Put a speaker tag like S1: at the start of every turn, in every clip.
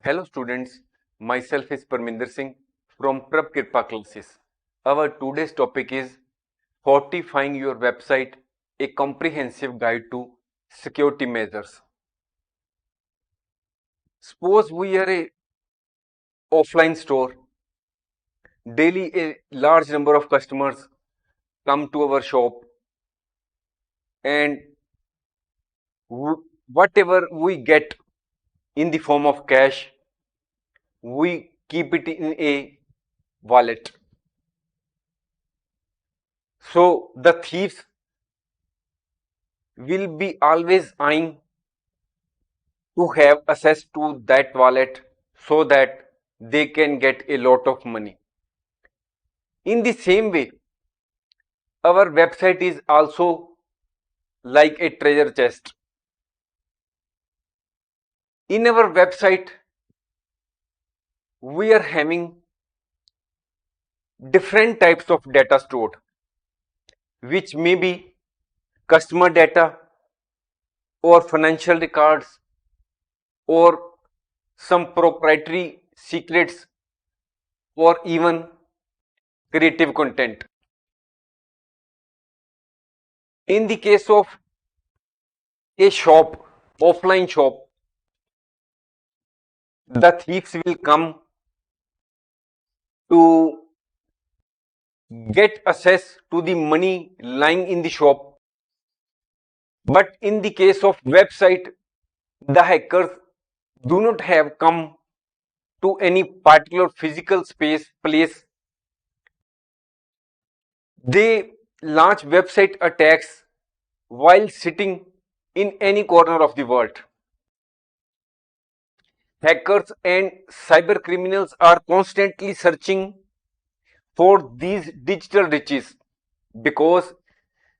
S1: Hello students, myself is Parminder Singh from Prab Kirpa classes. Our today's topic is Fortifying your website, a comprehensive guide to security measures. Suppose we are a offline store. Daily a large number of customers come to our shop and whatever we get in the form of cash, we keep it in a wallet. So the thieves will be always eyeing to have access to that wallet so that they can get a lot of money. In the same way, our website is also like a treasure chest. In our website, we are having different types of data stored, which may be customer data or financial records or some proprietary secrets or even creative content. In the case of a shop, offline shop, the thieves will come to get access to the money lying in the shop. But in the case of website, the hackers do not have come to any particular physical place. They launch website attacks while sitting in any corner of the world. Hackers and cyber criminals are constantly searching for these digital riches because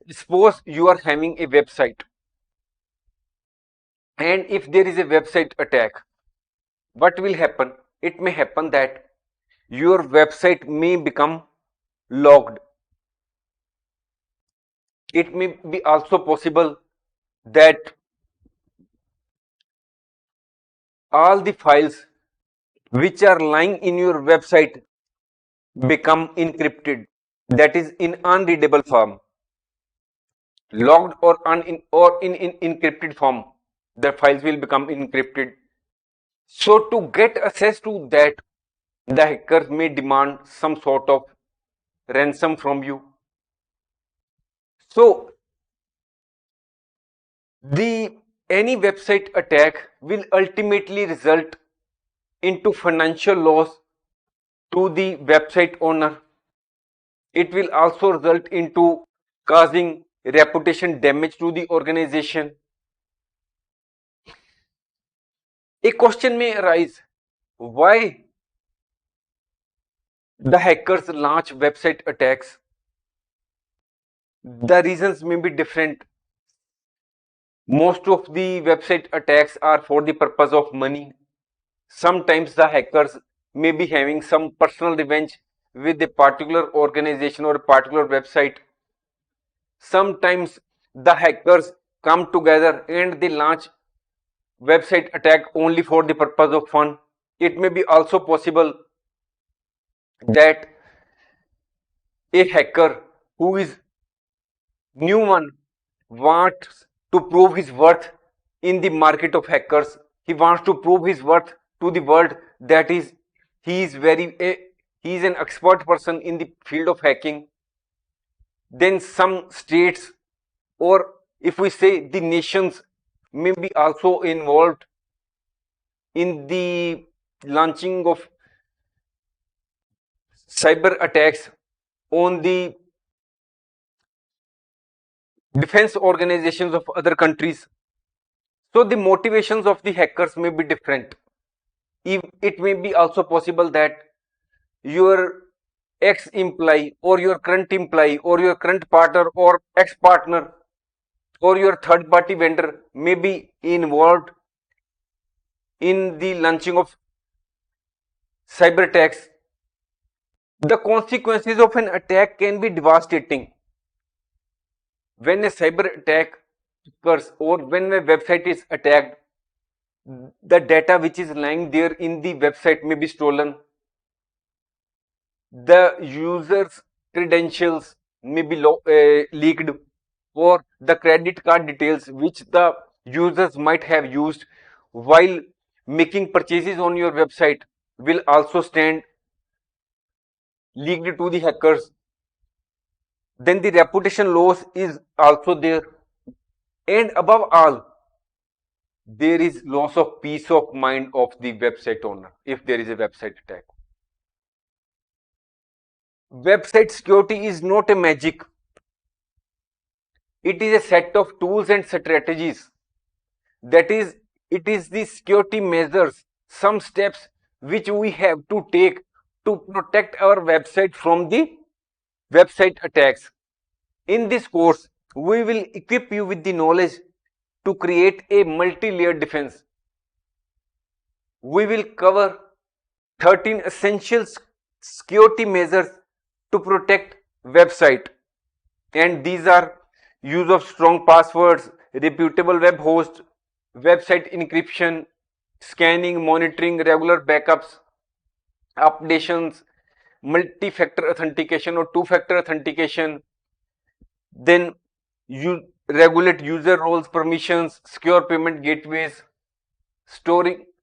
S1: suppose you are having a website and if there is a website attack, what will happen? It may happen that your website may become logged. It may be also possible that all the files which are lying in your website become encrypted, that is in unreadable form, logged or in encrypted form. The files will become encrypted. So to get access to that, the hackers may demand some sort of ransom from you. So the any website attack will ultimately result into financial loss to the website owner. It will also result into causing reputation damage to the organization. A question may arise, why the hackers launch website attacks? The reasons may be different. Most of the website attacks are for the purpose of money. Sometimes the hackers may be having some personal revenge with a particular organization or a particular website. Sometimes the hackers come together and they launch website attack only for the purpose of fun. It may be also possible that a hacker who is new one wants to prove his worth in the market of hackers. He wants to prove his worth to the world that is he is he is an expert person in the field of hacking. Then some states, or if we say the nations, may be also involved in the launching of cyber attacks on the defense organizations of other countries. So the motivations of the hackers may be different. It may be also possible that your ex-employee or your current employee or your current partner or ex-partner or your third-party vendor may be involved in the launching of cyber attacks. The consequences of an attack can be devastating. When a cyber attack occurs or when a website is attacked, the data which is lying there in the website may be stolen, the user's credentials may be leaked, or the credit card details which the users might have used while making purchases on your website will also stand leaked to the hackers. Then the reputation loss is also there, and above all, there is loss of peace of mind of the website owner if there is a website attack. Website security is not a magic. It is a set of tools and strategies. That is, it is the security measures, some steps which we have to take to protect our website from the website attacks. In this course, we will equip you with the knowledge to create a multi-layered defense. We will cover 13 essential security measures to protect website, and these are use of strong passwords, reputable web host, website encryption, scanning, monitoring, regular backups, updations, multi-factor authentication or two-factor authentication. Then you regulate user roles, permissions, secure payment gateways,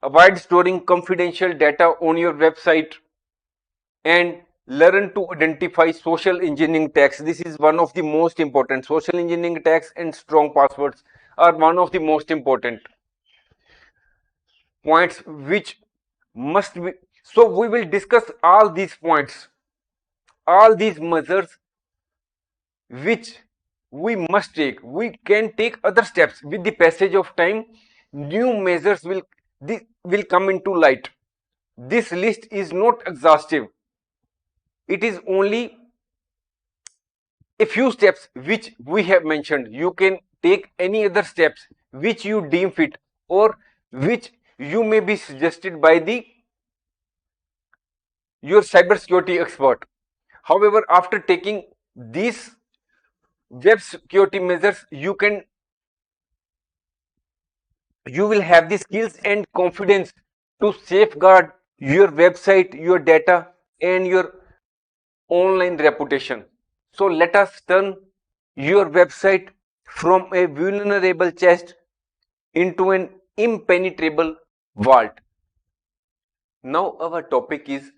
S1: avoid storing confidential data on your website, and learn to identify social engineering attacks. This is one of the most important. Social engineering attacks and strong passwords are one of the most important points which must be. So we will discuss all these points, all these measures which we must take. We can take other steps with the passage of time. New measures will come into light. This list is not exhaustive. It is only a few steps which we have mentioned. You can take any other steps which you deem fit or which you may be suggested by the your cybersecurity expert. However, after taking these web security measures, you will have the skills and confidence to safeguard your website, your data, and your online reputation. So let us turn your website from a vulnerable chest into an impenetrable vault. Now our topic is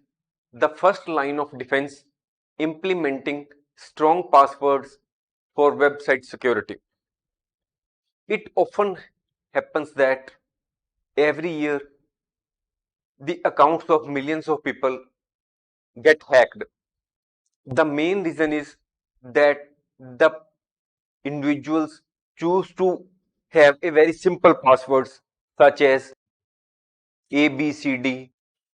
S1: the first line of defense: implementing strong passwords for website security. It often happens that every year the accounts of millions of people get hacked. The main reason is that the individuals choose to have a very simple passwords such as ABCD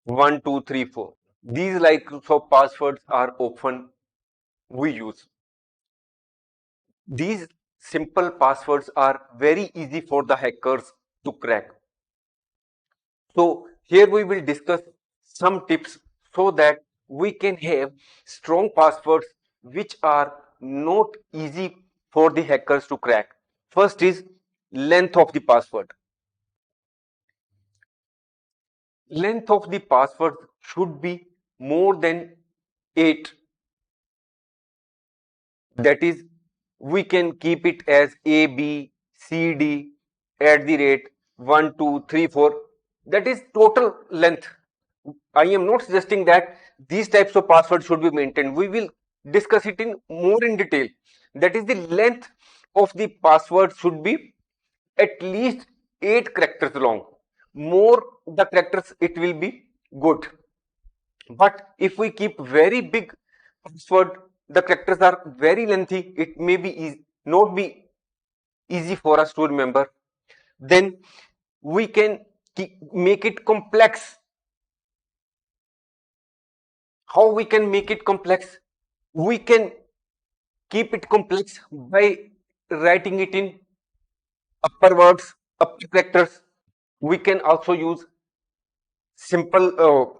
S1: 1234. These types of passwords are often we use. These simple passwords are very easy for the hackers to crack. So here we will discuss some tips so that we can have strong passwords which are not easy for the hackers to crack. First is length of the password. Length of the password should be more than 8. That is, we can keep it as A, B, C, D at the rate 1, 2, 3, 4. That is total length. I am not suggesting that these types of passwords should be maintained. We will discuss it in more in detail. That is, the length of the password should be at least 8 characters long. More the characters, it will be good. But if we keep very big password, the characters are very lengthy, it may be not be easy for us to remember. Then we can make it complex. How we can make it complex? We can keep it complex by writing it in upper words, upper characters. We can also use simple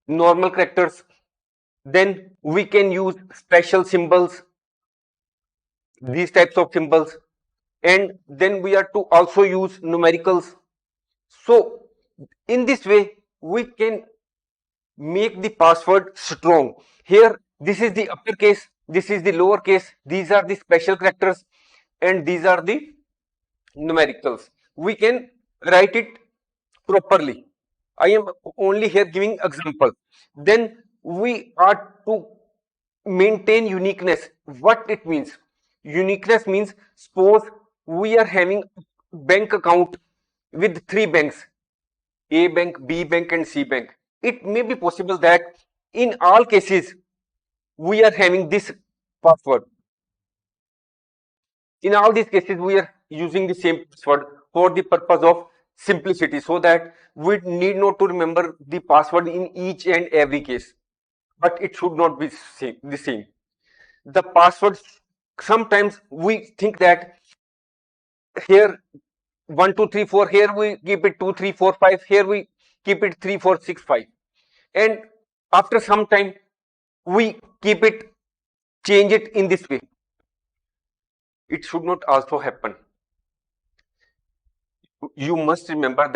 S1: normal characters. Then we can use special symbols, these types of symbols, and then we are to also use numericals. So in this way, we can make the password strong. Here, this is the uppercase, this is the lowercase, these are the special characters, and these are the numericals. We can write it properly. I am only here giving example. Then we are to maintain uniqueness. What it means? Uniqueness means, suppose we are having bank account with three banks, A bank, B bank, and C bank. It may be possible that in all cases we are having this password. In all these cases, we are using the same password for the purpose of simplicity, so that we need not to remember the password in each and every case. But it should not be the same. The passwords, sometimes we think that here 1 2 3 4, here we keep it 2 3 4 5, here we keep it 3 4 6 5, and after some time we keep it, change it in this way. It should not also happen. You must remember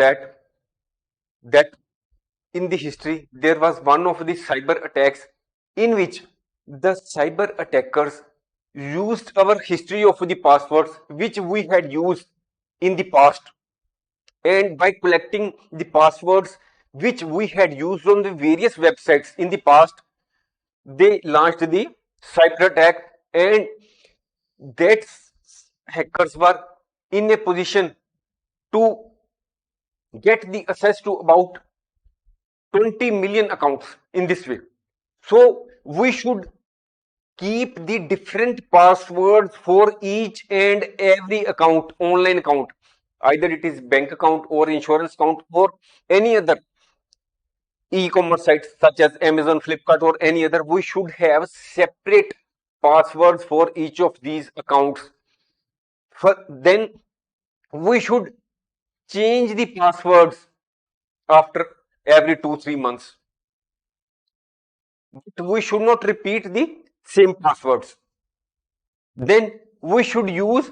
S1: that in the history there was one of the cyber attacks in which the cyber attackers used our history of the passwords which we had used in the past, and by collecting the passwords which we had used on the various websites in the past, they launched the cyber attack, and that hackers were in a position to get the access to about 20 million accounts in this way. So we should keep the different passwords for each and every account, online account, either it is bank account or insurance account or any other e-commerce sites such as Amazon, Flipkart, or any other. We should have separate passwords for each of these accounts. Then we should change the passwords after every 2 3 months. But we should not repeat the same passwords. Then we should use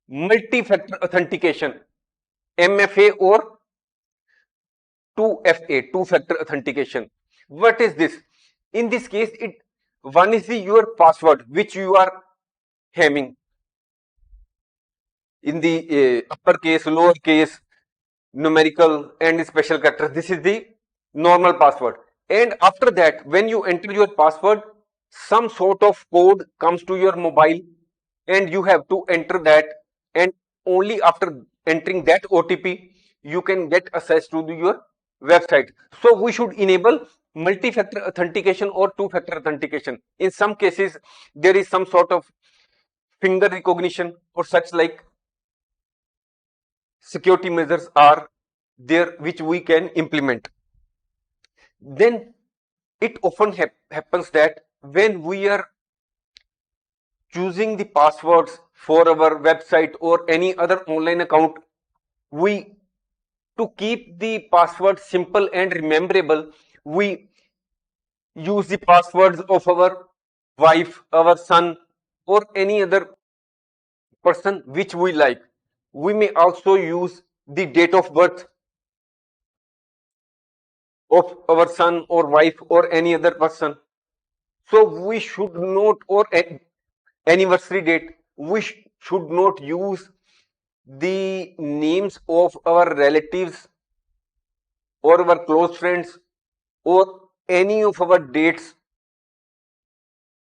S1: multi-factor authentication, MFA or 2FA, two-factor authentication. What is this? In this case, one is your password which you are having in the uppercase, lowercase, numerical, and special character. This is the normal password. And after that, when you enter your password, some sort of code comes to your mobile, and you have to enter that. And only after entering that OTP, you can get access to your website. So we should enable multi-factor authentication or two-factor authentication. In some cases, there is some sort of finger recognition or such like security measures are there which we can implement. Then it often happens that when we are choosing the passwords for our website or any other online account, we, to keep the password simple and rememberable, we use the passwords of our wife, our son, or any other person which we like. We may also use the date of birth of our son or wife or any other person. So we should not, or anniversary date, we should not use the names of our relatives or our close friends or any of our dates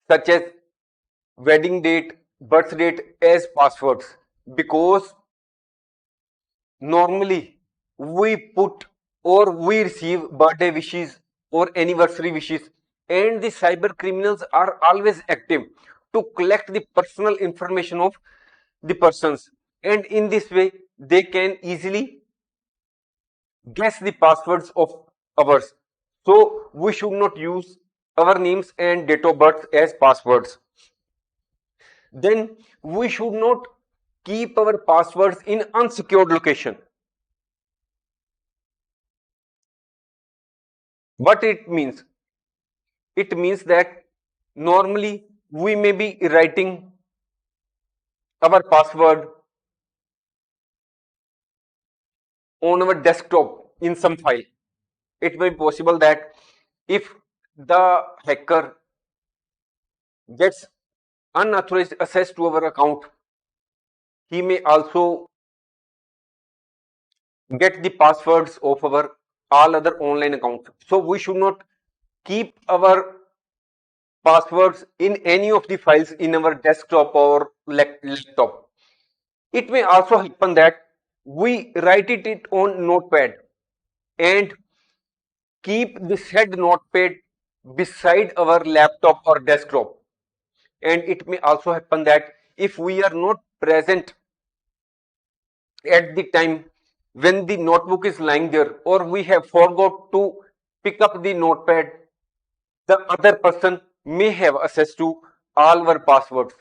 S1: such as wedding date, birth date as passwords, because normally we put or we receive birthday wishes or anniversary wishes, and the cyber criminals are always active to collect the personal information of the persons, and in this way they can easily guess the passwords of ours. So we should not use our names and date of birth as passwords. Then we should not keep our passwords in unsecured location. What it means? It means that normally we may be writing our password on our desktop in some file. It may be possible that if the hacker gets unauthorized access to our account, he may also get the passwords of our all other online accounts. So we should not keep our passwords in any of the files in our desktop or laptop. It may also happen that we write it on notepad and keep the said notepad beside our laptop or desktop. And it may also happen that if we are not present at the time when the notebook is lying there, or we have forgot to pick up the notepad, the other person may have access to all our passwords.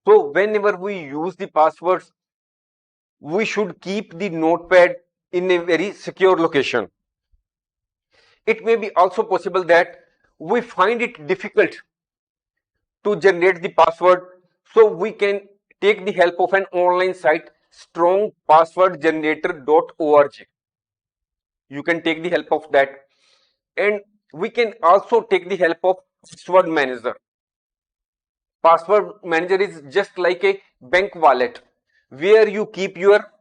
S1: So whenever we use the passwords, we should keep the notepad in a very secure location. It may be also possible that we find it difficult to generate the password, so we can take the help of an online site, strongpasswordgenerator.org. You can take the help of that, and we can also take the help of password manager. Password manager is just like a bank wallet where you keep your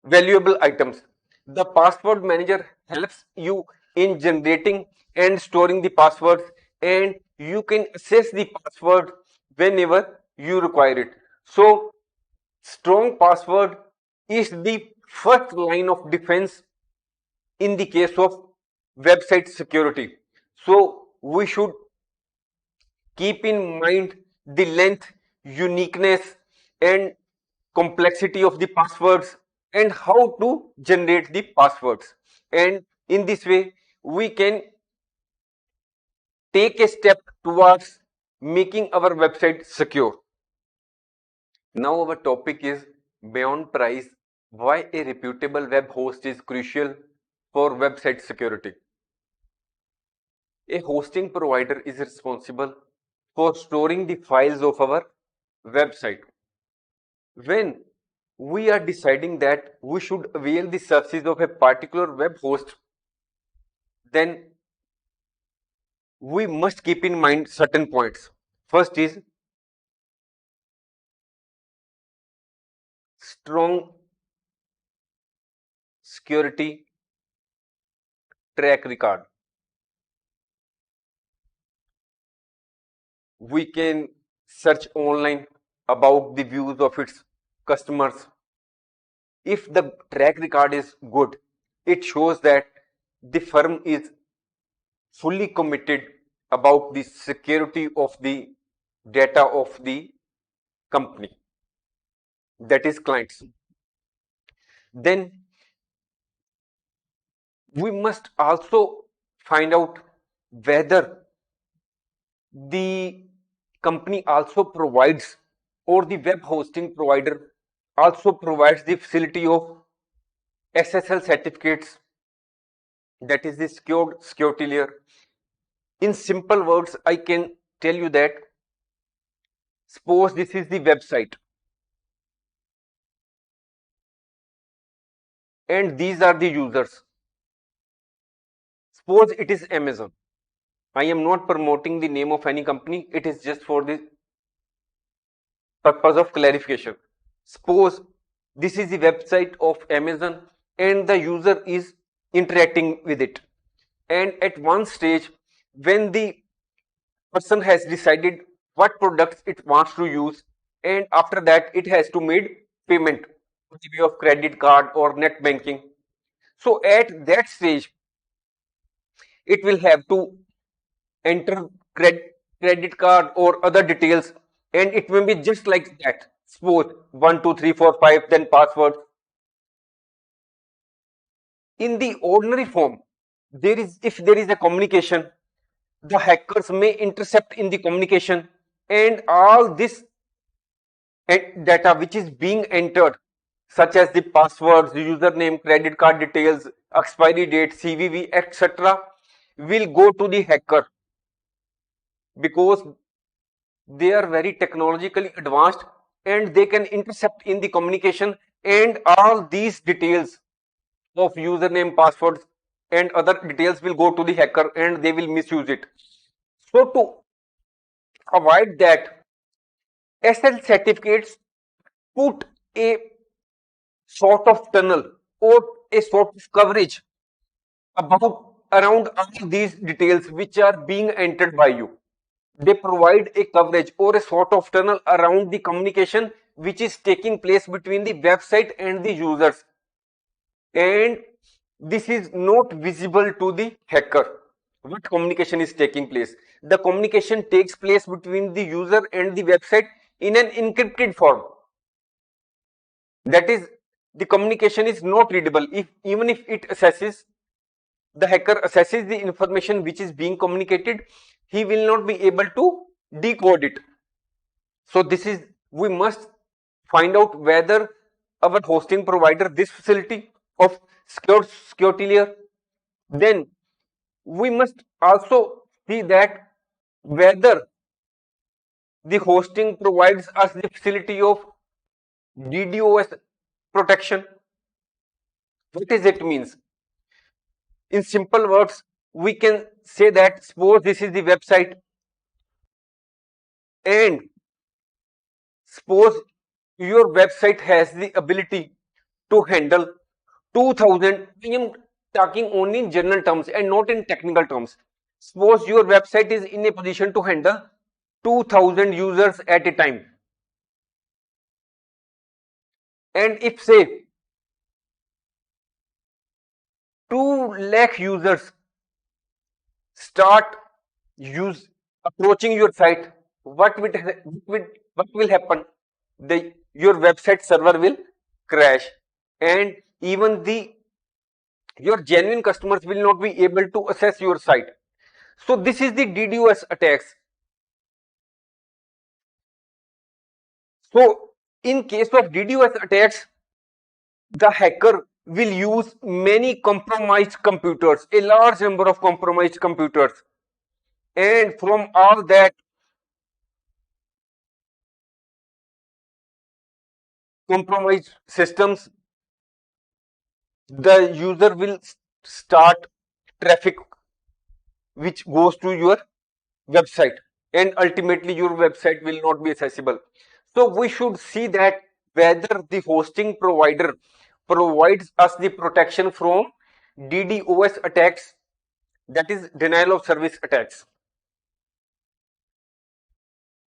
S1: valuable items. The password manager helps you in generating and storing the passwords, and you can access the password whenever you require it. So strong password is the first line of defense in the case of website security. So we should keep in mind the length, uniqueness, and complexity of the passwords and how to generate the passwords. And in this way, we can take a step towards making our website secure. Now, our topic is beyond price, why a reputable web host is crucial for website security. A hosting provider is responsible for storing the files of our website. When we are deciding that we should avail the services of a particular web host, then we must keep in mind certain points. First is strong security track record. We can search online about the views of its customers. If the track record is good, it shows that the firm is fully committed about the security of the data of the company, that is clients. Then we must also find out whether the company also provides, or the web hosting provider also provides, the facility of SSL certificates, that is the secured security layer. In simple words, I can tell you that suppose this is the website and these are the users. Suppose it is Amazon. I am not promoting the name of any company, it is just for the purpose of clarification. Suppose this is the website of Amazon and the user is interacting with it. And at one stage, when the person has decided what products it wants to use, and after that it has to make payment by way of credit card or net banking. So at that stage, it will have to enter credit card or other details, and it will be just like that. Suppose 1 2 3 4 5, then password. In the ordinary form, there is, if there is a communication, the hackers may intercept in the communication, and all this data which is being entered, such as the passwords, username, credit card details, expiry date, CVV, etc., will go to the hacker, because they are very technologically advanced and they can intercept in the communication and all these details of username, passwords, and other details will go to the hacker and they will misuse it. So to avoid that, SL certificates put a sort of tunnel or a sort of coverage about around all these details which are being entered by you. They provide a coverage or a sort of tunnel around the communication which is taking place between the website and the users, and this is not visible to the hacker. What communication is taking place? The communication takes place between the user and the website in an encrypted form. That is, the communication is not readable. If even if it assesses, the hacker assesses the information which is being communicated, he will not be able to decode it. So this is, we must find out whether our hosting provider this facility of security layer. Then we must also see that whether the hosting provides us the facility of DDoS protection. What does it means? In simple words, we can say that suppose this is the website and suppose your website has the ability to handle 2000. I am talking only in general terms and not in technical terms. Suppose your website is in a position to handle 2000 users at a time, and if say 2 lakh users start use approaching your site, what will happen? The your website server will crash, and even the your genuine customers will not be able to access your site. So this is the DDoS attacks. So in case of DDoS attacks, the hacker will use many compromised computers, a large number of compromised computers, and from all that compromised systems, the user will start traffic which goes to your website, and ultimately your website will not be accessible. So we should see that whether the hosting provider provides us the protection from DDoS attacks, that is denial of service attacks.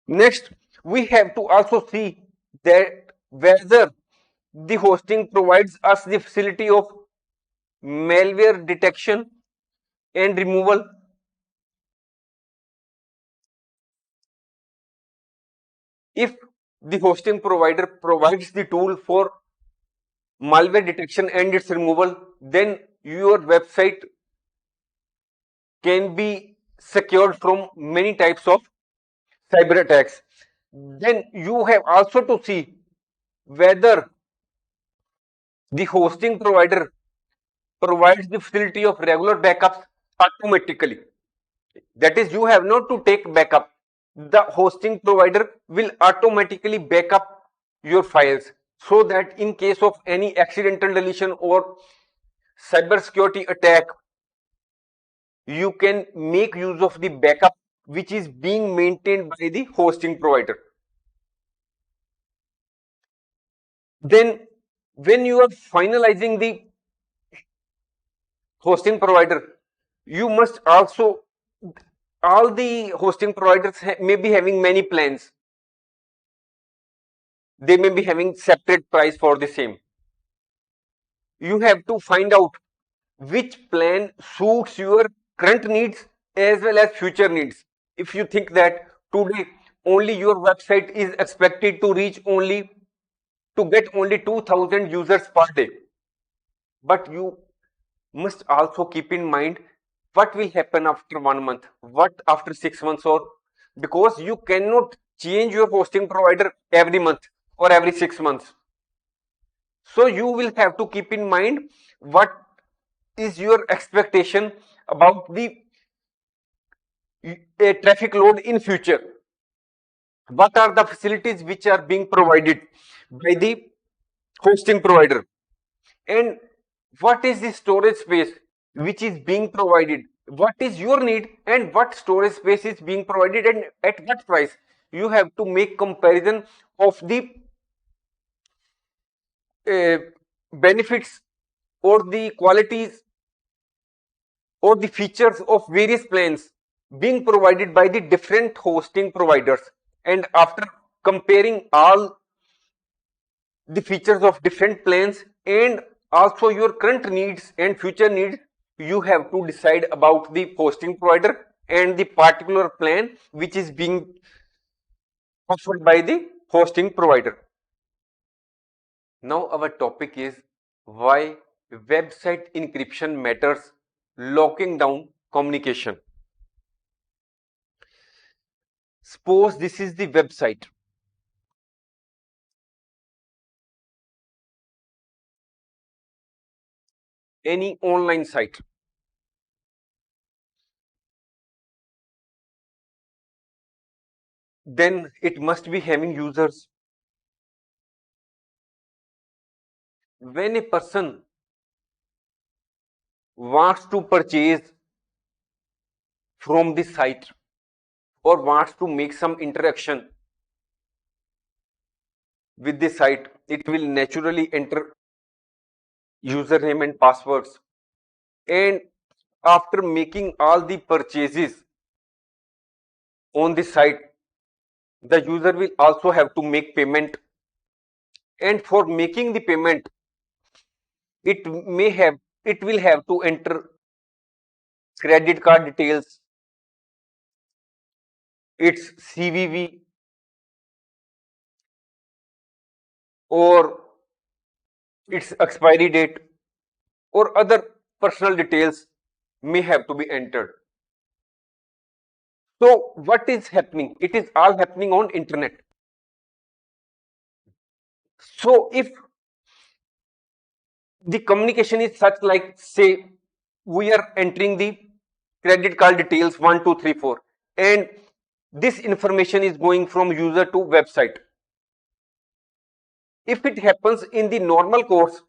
S1: Next, we have to also see that whether the hosting provides us the facility of malware detection and removal. If the hosting provider provides the tool for malware detection and its removal, then your website can be secured from many types of cyber attacks. Then you have also to see whether the hosting provider provides the facility of regular backups automatically. That is, you have not to take backup. The hosting provider will automatically backup your files, so that in case of any accidental deletion or cyber security attack, you can make use of the backup which is being maintained by the hosting provider. Then when you are finalizing the hosting provider, you must also, all the hosting providers may be having many plans. They may be having separate price for the same. You have to find out which plan suits your current needs as well as future needs. If you think that today only your website is expected to reach only to get only 2000 users per day, but you must also keep in mind what will happen after 1 month, what after 6 months, or because you cannot change your hosting provider every month or every 6 months. So you will have to keep in mind what is your expectation about the traffic load in future. What are the facilities which are being provided by the hosting provider, and what is the storage space which is being provided, what is your need and what storage space is being provided and at what price. You have to make comparison of the uh, benefits or the qualities or the features of various plans being provided by the different hosting providers, and after comparing all the features of different plans and also your current needs and future needs, you have to decide about the hosting provider and the particular plan which is being offered by the hosting provider. Now our topic is why website encryption matters, locking down communication. Suppose this is the website, any online site. Then it must be having users. When a person wants to purchase from the site or wants to make some interaction with the site, it will naturally enter username and passwords. And after making all the purchases on the site, the user will also have to make payment. And for making the payment, it may have it will have to enter credit card details, its CVV, or its expiry date, or other personal details may have to be entered. So what is happening? It is all happening on internet. So if the communication is such, like say we are entering the credit card details 1234, and this information is going from user to website. If it happens in the normal course,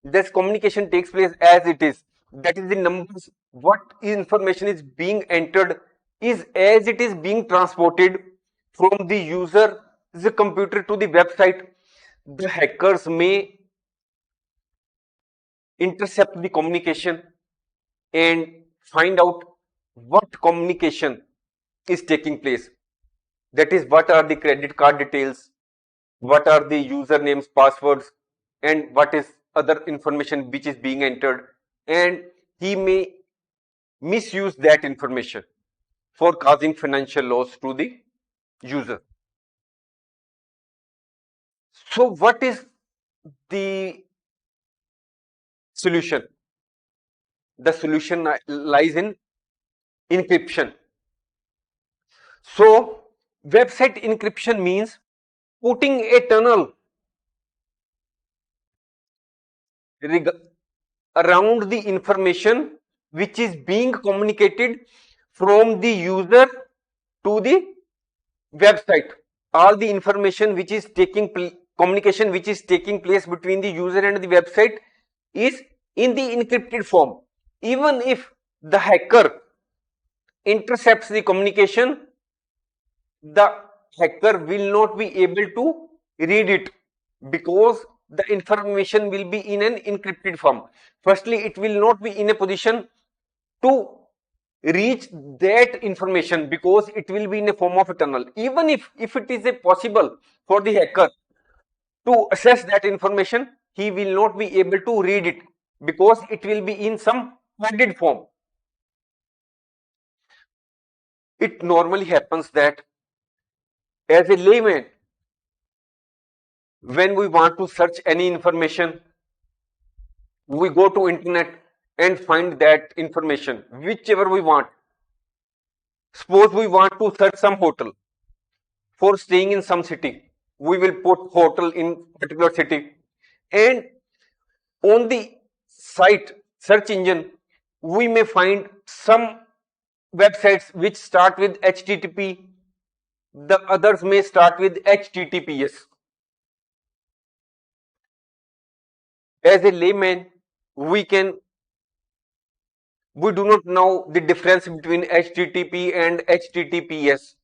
S1: this communication takes place as it is. That is the numbers. What information is being entered is as it is being transported from the user, the computer to the website. The hackers may intercept the communication and find out what communication is taking place. That is, what are the credit card details, what are the usernames, passwords, and what is other information which is being entered. And he may misuse that information for causing financial loss to the user. So, what is the solution? The solution lies in encryption. So, website encryption means putting a tunnel around the information which is being communicated from the user to the website. All the information which is communication which is taking place between the user and the website is in the encrypted form. Even if the hacker intercepts the communication, the hacker will not be able to read it because the information will be in an encrypted form. Firstly, it will not be in a position to reach that information because it will be in a form of a tunnel. Even if it is a possible for the hacker to access that information, he will not be able to read it because it will be in some coded form. It normally happens that as a layman, when we want to search any information, we go to internet and find that information whichever we want. Suppose we want to search some hotel for staying in some city, we will put hotel in particular city, and on the site search engine we may find some websites which start with http, the others may start with https. As a layman, we can we do not know the difference between HTTP and HTTPS.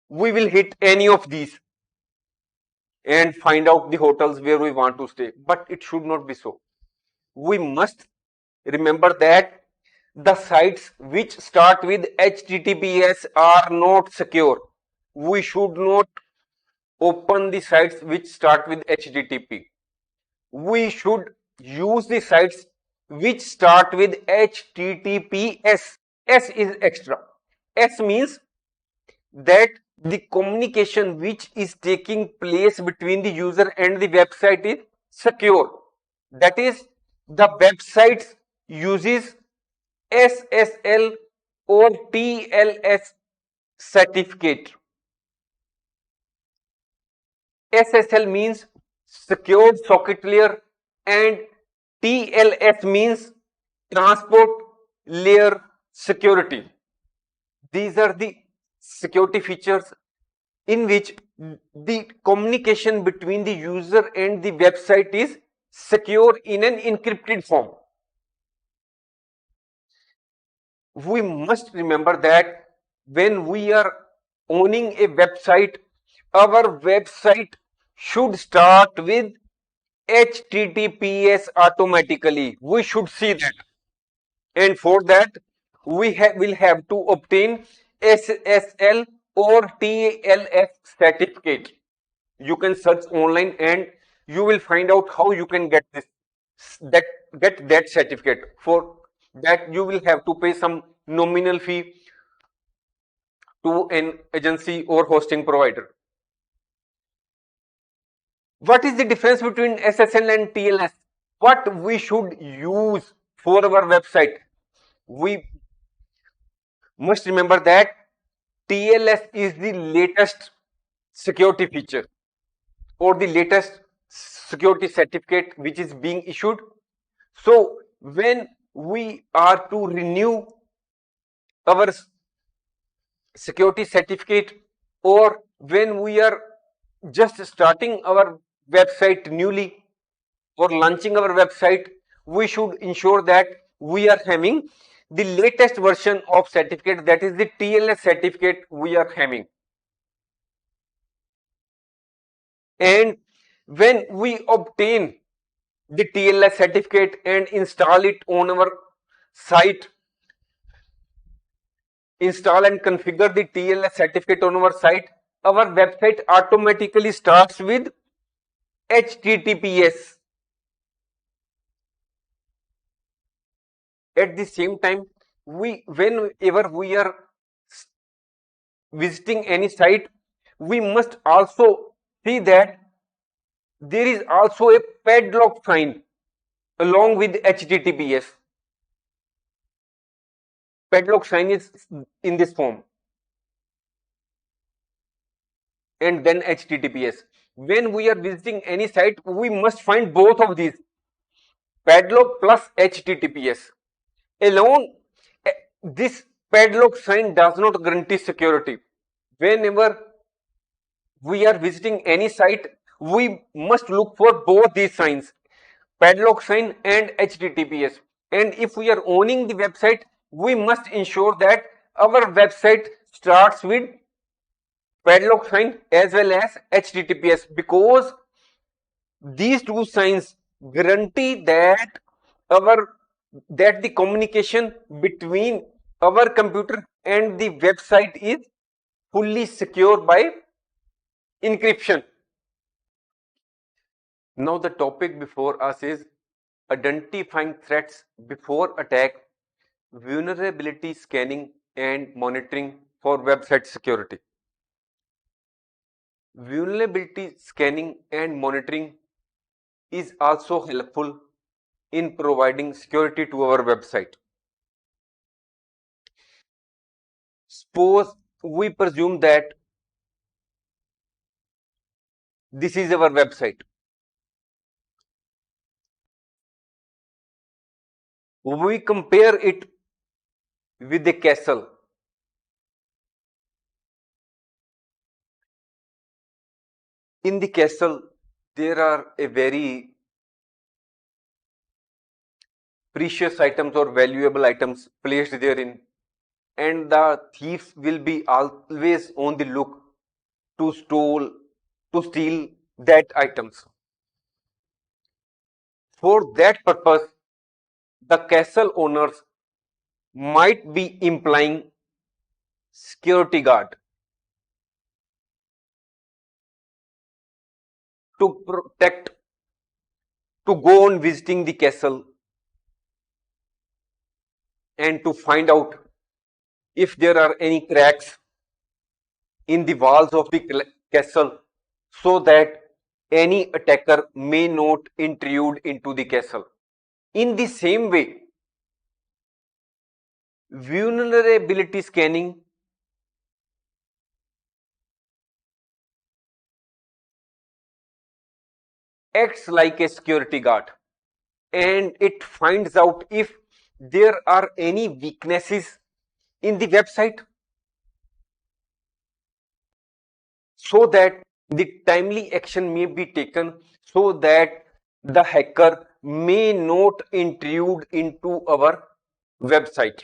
S1: We will hit any of these and find out the hotels where we want to stay. But it should not be so. We must remember that the sites which start with HTTPS are not secure. We should not open the sites which start with HTTP. We should use the sites which start with HTTPS. S is extra. S means that the communication which is taking place between the user and the website is secure. That is, the website uses SSL or TLS certificate. SSL means secured socket layer and TLS means transport layer security. These are the security features in which the communication between the user and the website is secure in an encrypted form. We must remember that when we are owning a website, our website should start with HTTPS automatically. We should see that. And for that, we will have to obtain SSL or TLS certificate. You can search online and you will find out how you can get this that get that certificate. For that, you will have to pay some nominal fee to an agency or hosting provider. What is the difference between SSL and TLS? What we should use for our website? We must remember that TLS is the latest security feature or the latest security certificate which is being issued. So when we are to renew our security certificate, or when we are just starting our website newly or launching our website, we should ensure that we are having the latest version of certificate, that is the TLS certificate we are having. And when we obtain the TLS certificate and install it on our site, install and configure the TLS certificate on our site, our website automatically starts with HTTPS. At the same time, whenever we are visiting any site, we must also see that there is also a padlock sign along with HTTPS. Padlock sign is in this form, and then HTTPS. When we are visiting any site, we must find both of these, padlock plus HTTPS. Alone, this padlock sign does not guarantee security. Whenever we are visiting any site, we must look for both these signs, padlock sign and HTTPS. And if we are owning the website, we must ensure that our website starts with padlock sign as well as HTTPS, because these two signs guarantee that our that the communication between our computer and the website is fully secure by encryption. Now the topic before us is identifying threats before attack, vulnerability scanning and monitoring for website security. Vulnerability scanning and monitoring is also helpful in providing security to our website. Suppose we presume that this is our website. We compare it with a castle. In the castle, there are a very precious items or valuable items placed therein, and the thieves will be always on the look to steal that items. For that purpose, the castle owners might be employing security guard to protect, to go on visiting the castle and to find out if there are any cracks in the walls of the castle, so that any attacker may not intrude into the castle. In the same way, vulnerability scanning acts like a security guard, and it finds out if there are any weaknesses in the website, so that the timely action may be taken, so that the hacker may not intrude into our website.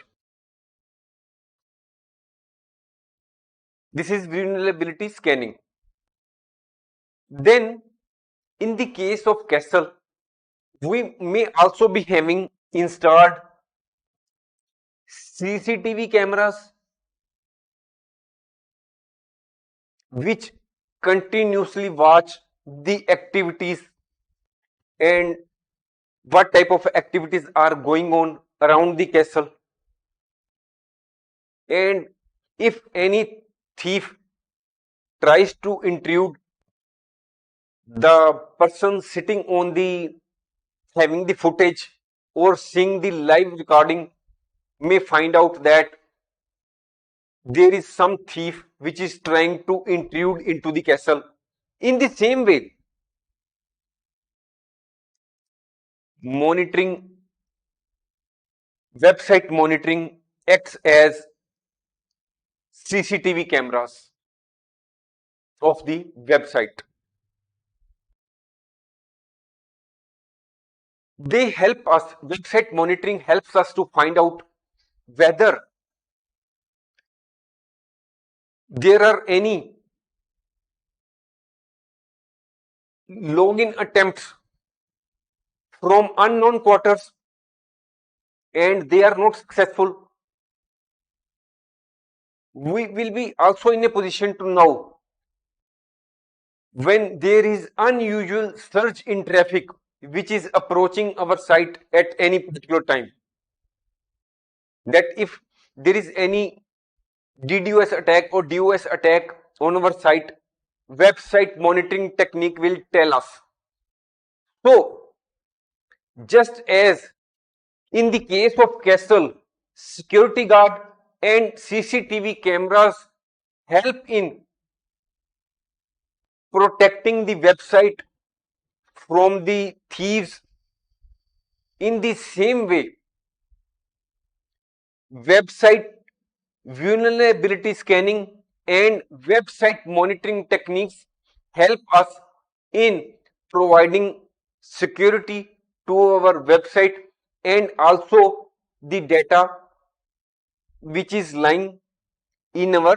S1: This is vulnerability scanning. Then, in the case of castle, we may also be having installed CCTV cameras which continuously watch the activities and what type of activities are going on around the castle. And if any thief tries to intrude, the person sitting on the having the footage or seeing the live recording may find out that there is some thief which is trying to intrude into the castle. In the same way, monitoring website monitoring acts as CCTV cameras of the website. They help us, website monitoring helps us to find out whether there are any login attempts from unknown quarters and they are not successful. We will be also in a position to know when there is unusual surge in traffic which is approaching our site at any particular time. That if there is any DDoS attack or DOS attack on our site, website monitoring technique will tell us. So, just as in the case of castle, security guard and CCTV cameras help in protecting the website from the thieves. In the same way, website vulnerability scanning and website monitoring techniques help us in providing security to our website and also the data which is lying in our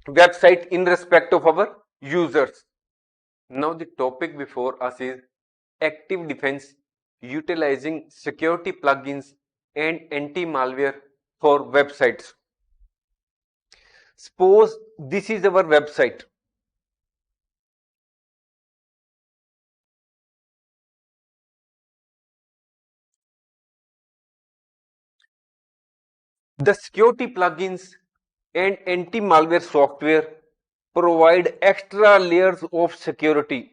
S1: website in respect of our users. Now the topic before us is active defense utilizing security plugins and anti-malware for websites. Suppose this is our website. The security plugins and anti-malware software provide extra layers of security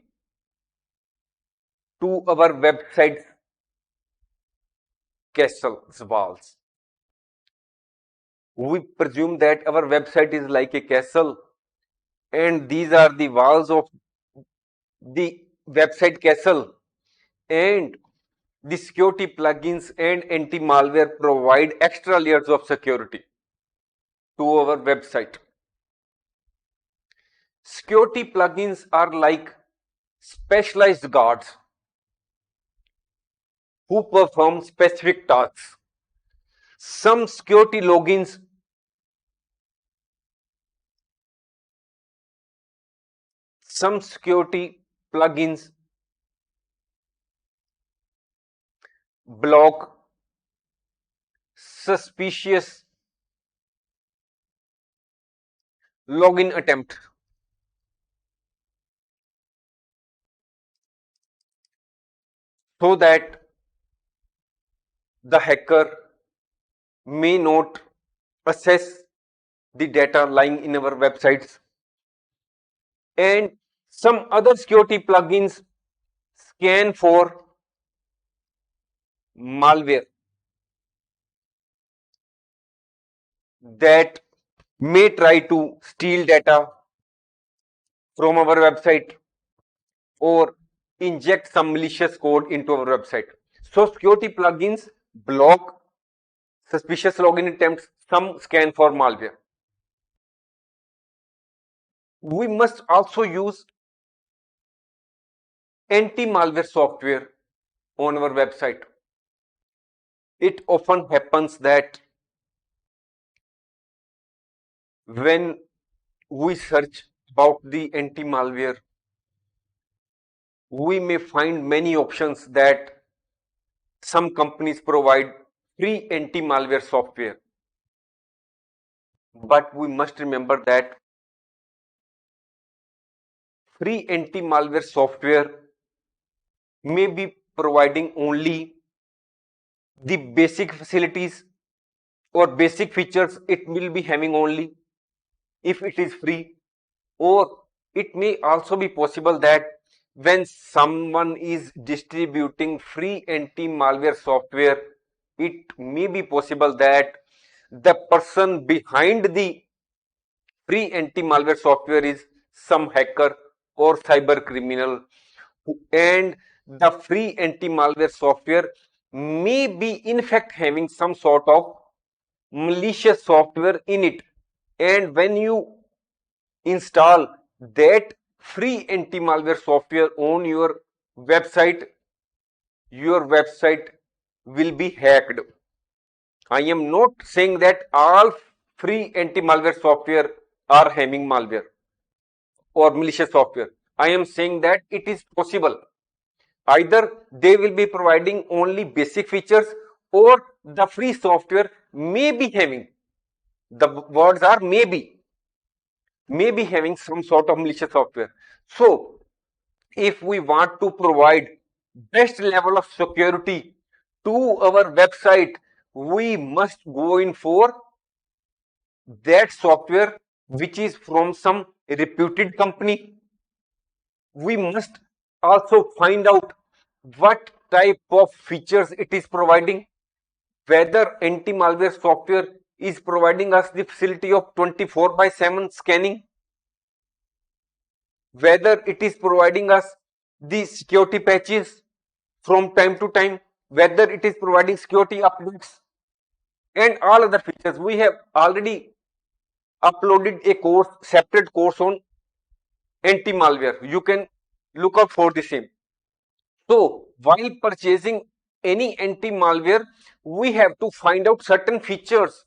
S1: to our website's castle's walls. We presume that our website is like a castle and these are the walls of the website castle, and the security plugins and anti-malware provide extra layers of security to our website. Security plugins are like specialized guards who perform specific tasks. Some security logins some security plugins block suspicious login attempt so that the hacker may not access the data lying in our websites. And some other security plugins scan for malware that may try to steal data from our website or inject some malicious code into our website. So security plugins block suspicious login attempts, some scan for malware. We must also use anti-malware software on our website. It often happens that when we search about the anti-malware, we may find many options that some companies provide free anti-malware software. But we must remember that free anti-malware software may be providing only the basic facilities or basic features. It will be having only if it is free, or it may also be possible that when someone is distributing free anti-malware software, it may be possible that the person behind the free anti-malware software is some hacker or cyber criminal, and the free anti-malware software may be in fact having some sort of malicious software in it. And when you install that free anti-malware software on your website will be hacked. I am not saying that all free anti-malware software are having malware or malicious software. I am saying that it is possible. Either they will be providing only basic features, or the free software may be having, the words are may be having some sort of malicious software. So if we want to provide best level of security to our website, we must go in for that software which is from some reputed company. We must also find out what type of features it is providing, whether anti-malware software is providing us the facility of 24/7 scanning, whether it is providing us the security patches from time to time, whether it is providing security updates, and all other features. We have already uploaded a course, separate course on anti-malware. You can look out for the same. So while purchasing any anti-malware, we have to find out certain features,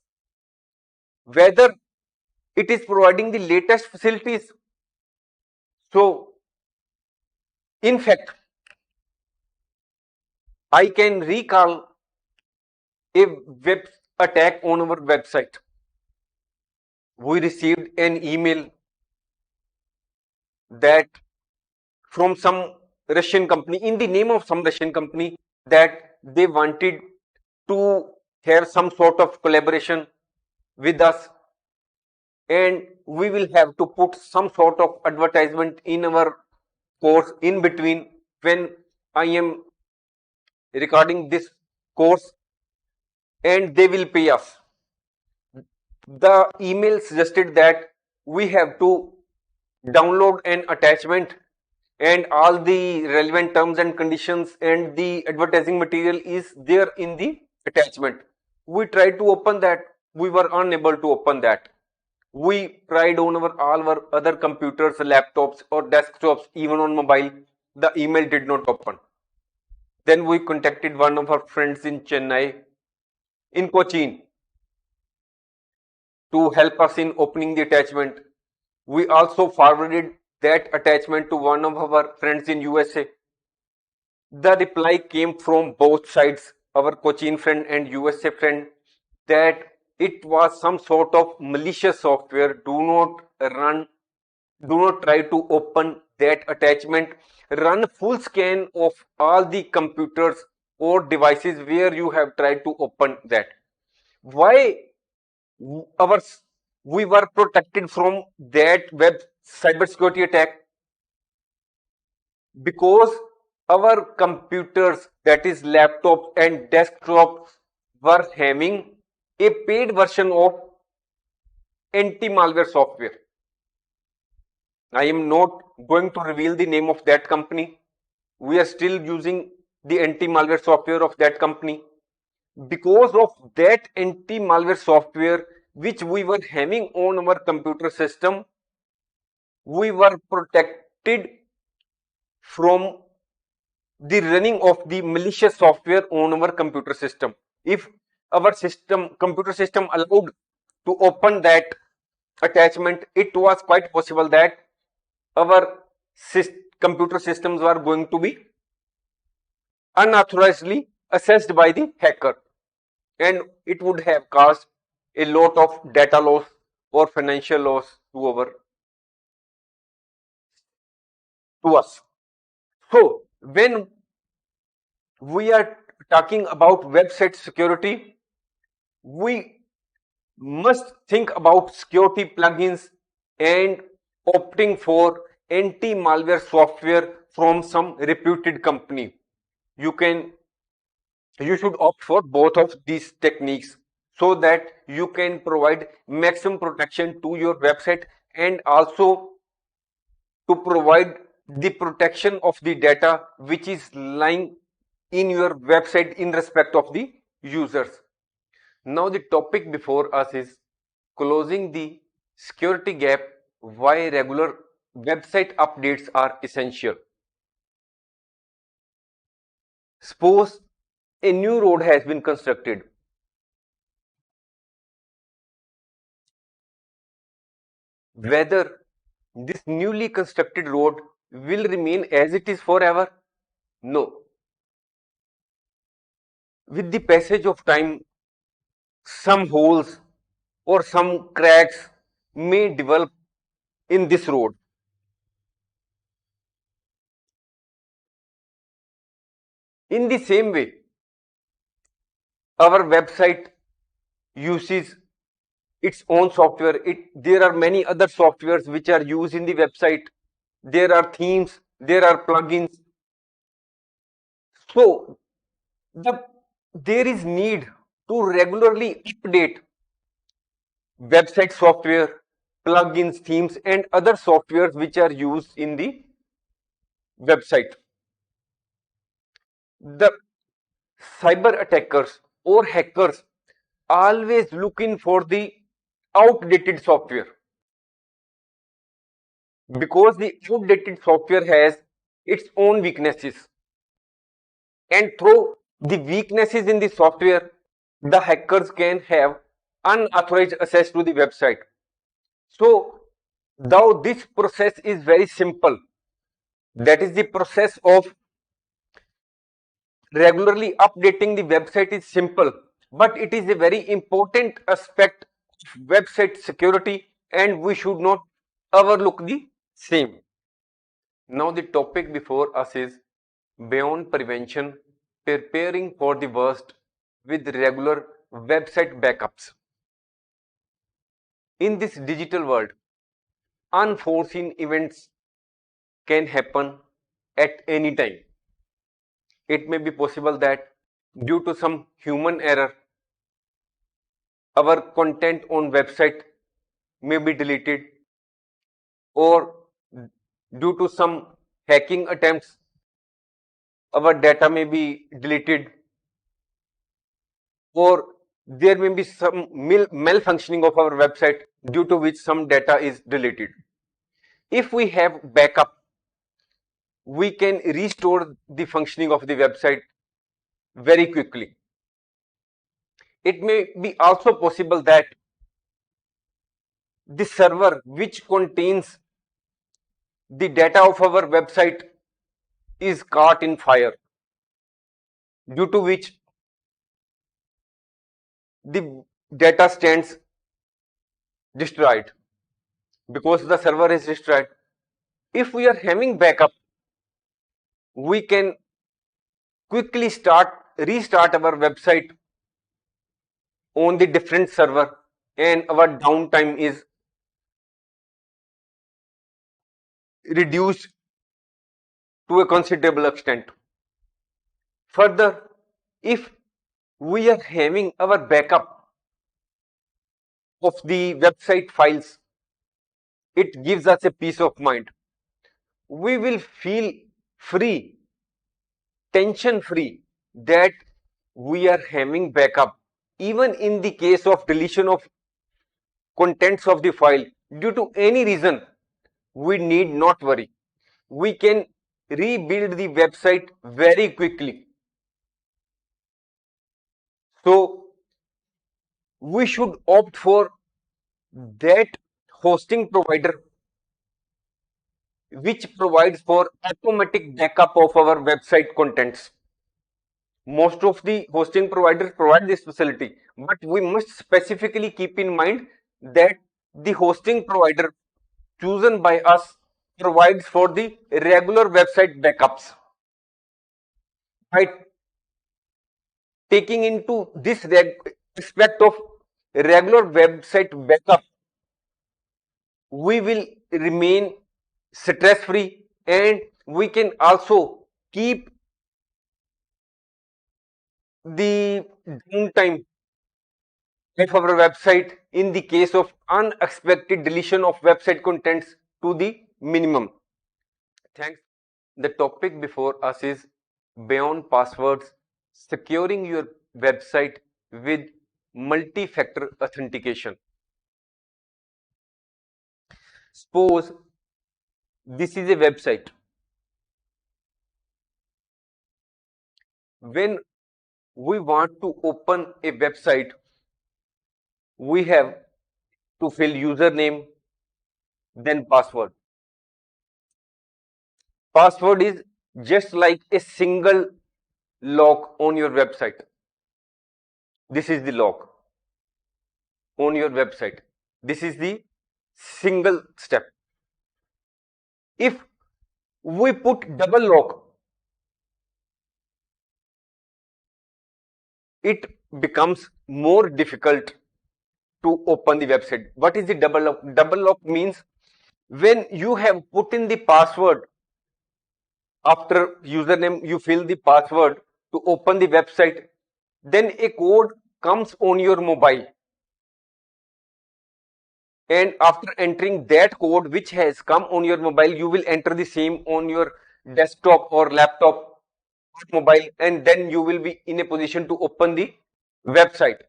S1: whether it is providing the latest facilities. So in fact, I can recall a web attack on our website. We received an email that from some Russian company, in the name of some Russian company, that they wanted to have some sort of collaboration with us, and we will have to put some sort of advertisement in our course in between when I am recording this course, and they will pay us. The email suggested that we have to download an attachment, and all the relevant terms and conditions and the advertising material is there in the attachment. We tried to open that, we were unable to open that. We tried on all our other computers, laptops or desktops, even on mobile, the email did not open. Then we contacted one of our friends in Chennai, in Cochin, to help us in opening the attachment. We also forwarded that attachment to one of our friends in USA. The reply came from both sides, our Cochin friend and USA friend, that it was some sort of malicious software. Do not try to open that attachment. Run full scan of all the computers or devices where you have tried to open that. Why our we were protected from that web cybersecurity attack? Because our computers, that is laptop and desktop, were having a paid version of anti-malware software. I am not going to reveal the name of that company. We are still using the anti-malware software of that company. Because of that anti-malware software which we were having on our computer system, we were protected from the running of the malicious software on our computer system. If our computer system allowed to open that attachment, it was quite possible that our computer systems were going to be unauthorizedly accessed by the hacker, and it would have caused a lot of data loss or financial loss to us. So when we are talking about website security, we must think about security plugins and opting for anti-malware software from some reputed company. You should opt for both of these techniques so that you can provide maximum protection to your website, and also to provide the protection of the data which is lying in your website in respect of the users. Now the topic before us is closing the security gap, why regular website updates are essential. Suppose a new road has been constructed. Whether this newly constructed road will remain as it is forever? No. With the passage of time, some holes or some cracks may develop in this road. In the same way, our website uses its own software. There are many other softwares which are used in the website. There are themes, there are plugins. So there is need to regularly update website software, plugins, themes, and other softwares which are used in the website. The cyber attackers or hackers always looking for the outdated software, because the outdated software has its own weaknesses, and through the weaknesses in the software, the hackers can have unauthorized access to the website. So though this process is very simple, that is the process of regularly updating the website is simple, but it is a very important aspect of website security, and we should not overlook the same. Now the topic before us is beyond prevention, preparing for the worst with regular website backups. In this digital world, unforeseen events can happen at any time. It may be possible that due to some human error, our content on website may be deleted, or due to some hacking attempts, our data may be deleted, or there may be some malfunctioning of our website due to which some data is deleted. If we have backup, we can restore the functioning of the website very quickly. It may be also possible that the server which contains the data of our website is caught in fire, due to which the data stands destroyed. Because the server is destroyed, if we are having backup, we can quickly restart our website on the different server, and our downtime is reduced to a considerable extent. Further, if we are having our backup of the website files, it gives us a peace of mind. We will feel free, tension free, that we are having backup. Even in the case of deletion of contents of the file due to any reason, we need not worry. We can rebuild the website very quickly. So we should opt for that hosting provider which provides for automatic backup of our website contents. Most of the hosting providers provide this facility, but we must specifically keep in mind that the hosting provider chosen by us provides for the regular website backups. By taking into this aspect of regular website backup, we will remain stress free, and we can also keep the downtime of our website in the case of unexpected deletion of website contents to the minimum. Thanks. The topic before us is beyond passwords, securing your website with multi-factor authentication. Suppose this is a website. When we want to open a website, we have to fill username, then password. Password is just like a single lock on your website. This is the lock on your website. This is the single step. If we put double lock, it becomes more difficult to open the website. What is the double lock? Double lock means when you have put in the password, after username you fill the password to open the website, then a code comes on your mobile, and after entering that code which has come on your mobile, you will enter the same on your desktop or laptop mobile, and then you will be in a position to open the website.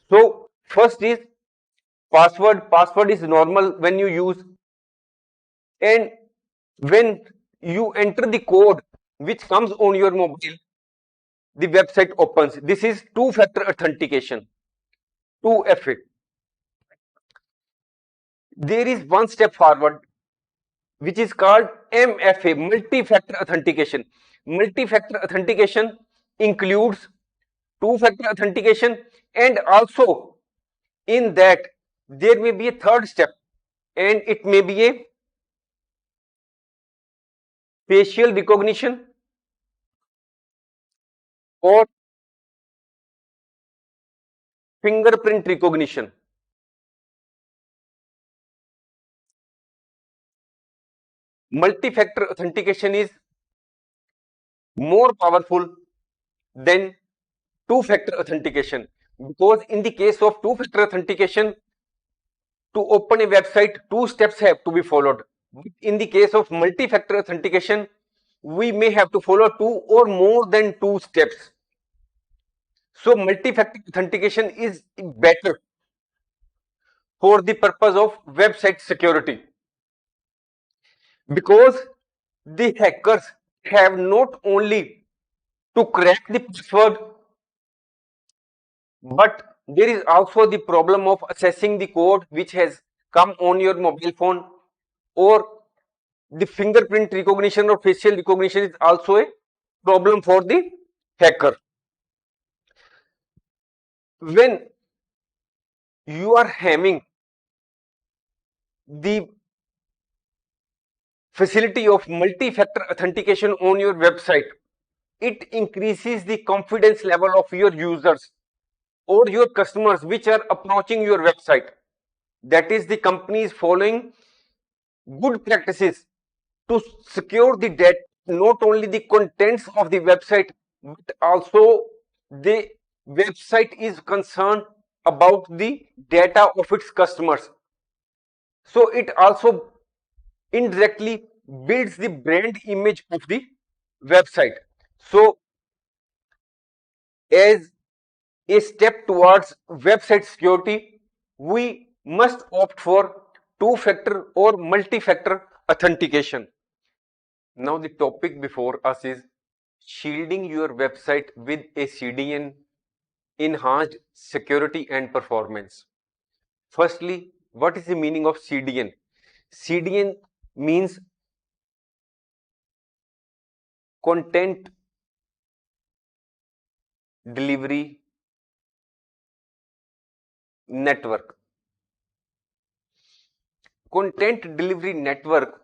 S1: So first is password. Password is normal when you use, and when you enter the code which comes on your mobile, the website opens. This is two-factor authentication, 2FA. There is one step forward which is called MFA, multi-factor authentication. Multi-factor authentication includes two-factor authentication, and also in that there may be a third step, and it may be a facial recognition or fingerprint recognition. Multi-factor authentication is more powerful than two-factor authentication, because in the case of two-factor authentication, to open a website, two steps have to be followed. In the case of multi-factor authentication, we may have to follow two or more than two steps. So multi-factor authentication is better for the purpose of website security, because the hackers have not only to crack the password, but there is also the problem of accessing the code which has come on your mobile phone, or the fingerprint recognition or facial recognition is also a problem for the hacker. When you are having the facility of multi-factor authentication on your website, it increases the confidence level of your users or your customers which are approaching your website. That is, the company is following good practices to secure the data, not only the contents of the website, but also the website is concerned about the data of its customers. So it also indirectly builds the brand image of the website. So as a step towards website security, we must opt for two-factor or multi-factor authentication. Now the topic before us is shielding your website with a CDN, enhanced security and performance. Firstly, what is the meaning of CDN? CDN means content delivery network. Content delivery network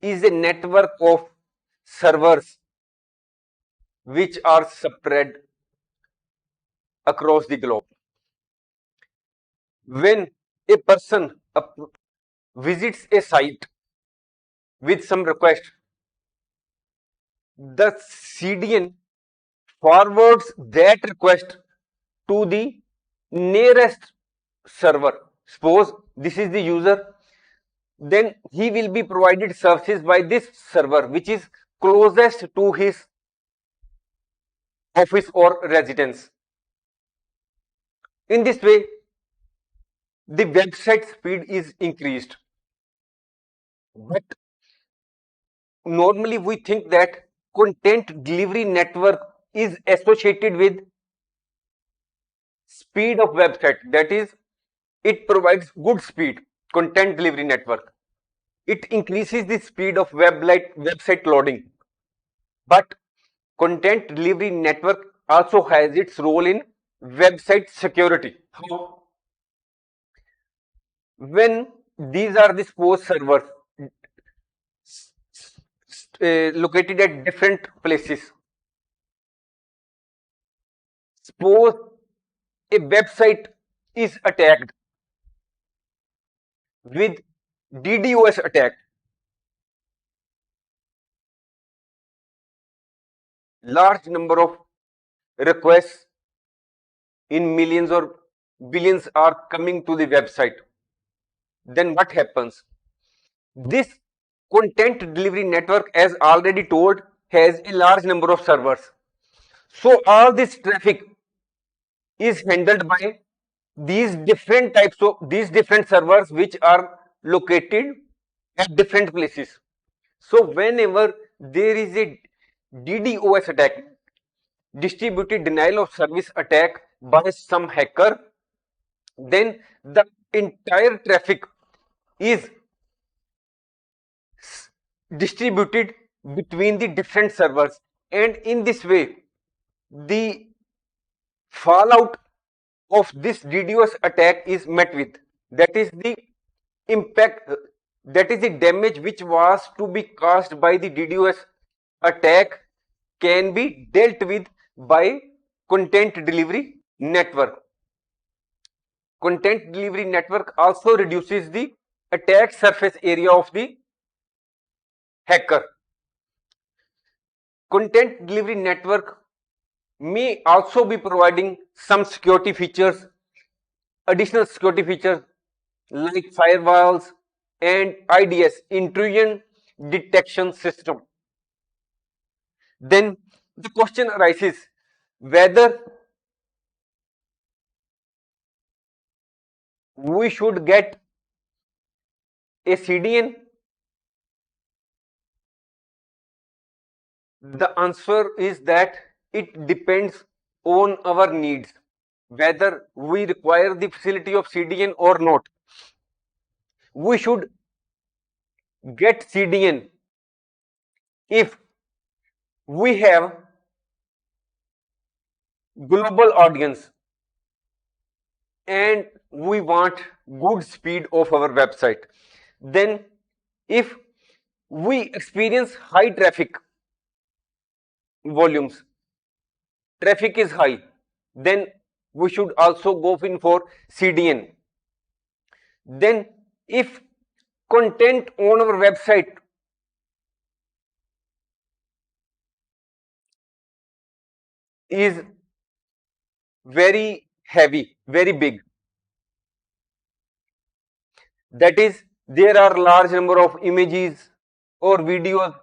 S1: is a network of servers which are spread across the globe. When a person visits a site with some request, the CDN forwards that request to the nearest server. Suppose this is the user, then he will be provided services by this server which is closest to his office or residence. In this way, the website speed is increased. But normally we think that content delivery network is associated with speed of website. That is, it provides good speed. Content delivery network, it increases the speed of website loading. But content delivery network also has its role in website security. How? When these are the suppose servers located at different places, suppose a website is attacked with DDoS attack, large number of requests in millions or billions are coming to the website. Then what happens? This content delivery network, as already told, has a large number of servers. So all this traffic is handled by these different types of these different servers which are located at different places. So whenever there is a DDoS attack, distributed denial of service attack by some hacker, then the entire traffic is distributed between the different servers, and in this way the fallout of this DDoS attack is met with. That is the impact, that is the damage which was to be caused by the DDoS attack can be dealt with by content delivery network. Content delivery network also reduces the attack surface area of the hacker. Content delivery network may also be providing some security features, additional security features like firewalls and IDS, intrusion detection system. Then the question arises whether we should get a CDN. The answer is that it depends on our needs, whether we require the facility of CDN or not. We should get CDN if we have global audience and we want good speed of our website. Then if we experience high traffic volumes, traffic is high, then we should also go in for CDN. Then if content on our website is very heavy, very big, that is there are large number of images or videos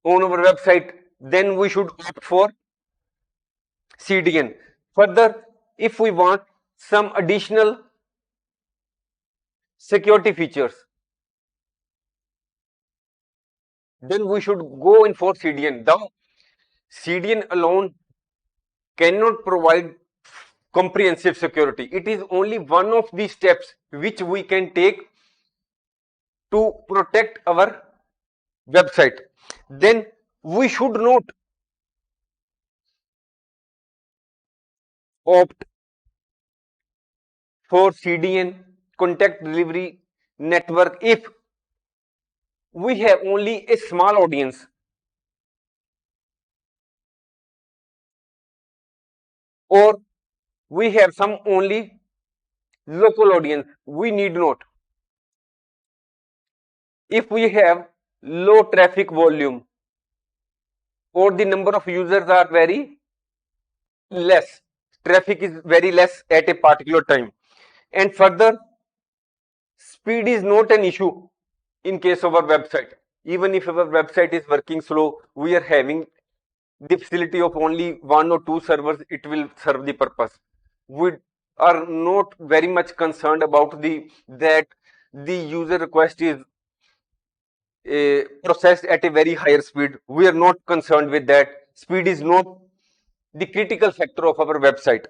S1: on our website, then we should opt for CDN. Further, if we want some additional security features, then we should go in for CDN. Now, CDN alone cannot provide comprehensive security. It is only one of the steps which we can take to protect our website. Then we should not opt for CDN, contact delivery network, if we have only a small audience or we have some only local audience. We need not. If we have low traffic volume or the number of users are very less, traffic is very less at a particular time, and further, speed is not an issue in case of our website. Even if our website is working slow, we are having the facility of only one or two servers, it will serve the purpose. We are not very much concerned about that the user request is processed at a very higher speed. We are not concerned with that. Speed is not the critical factor of our website.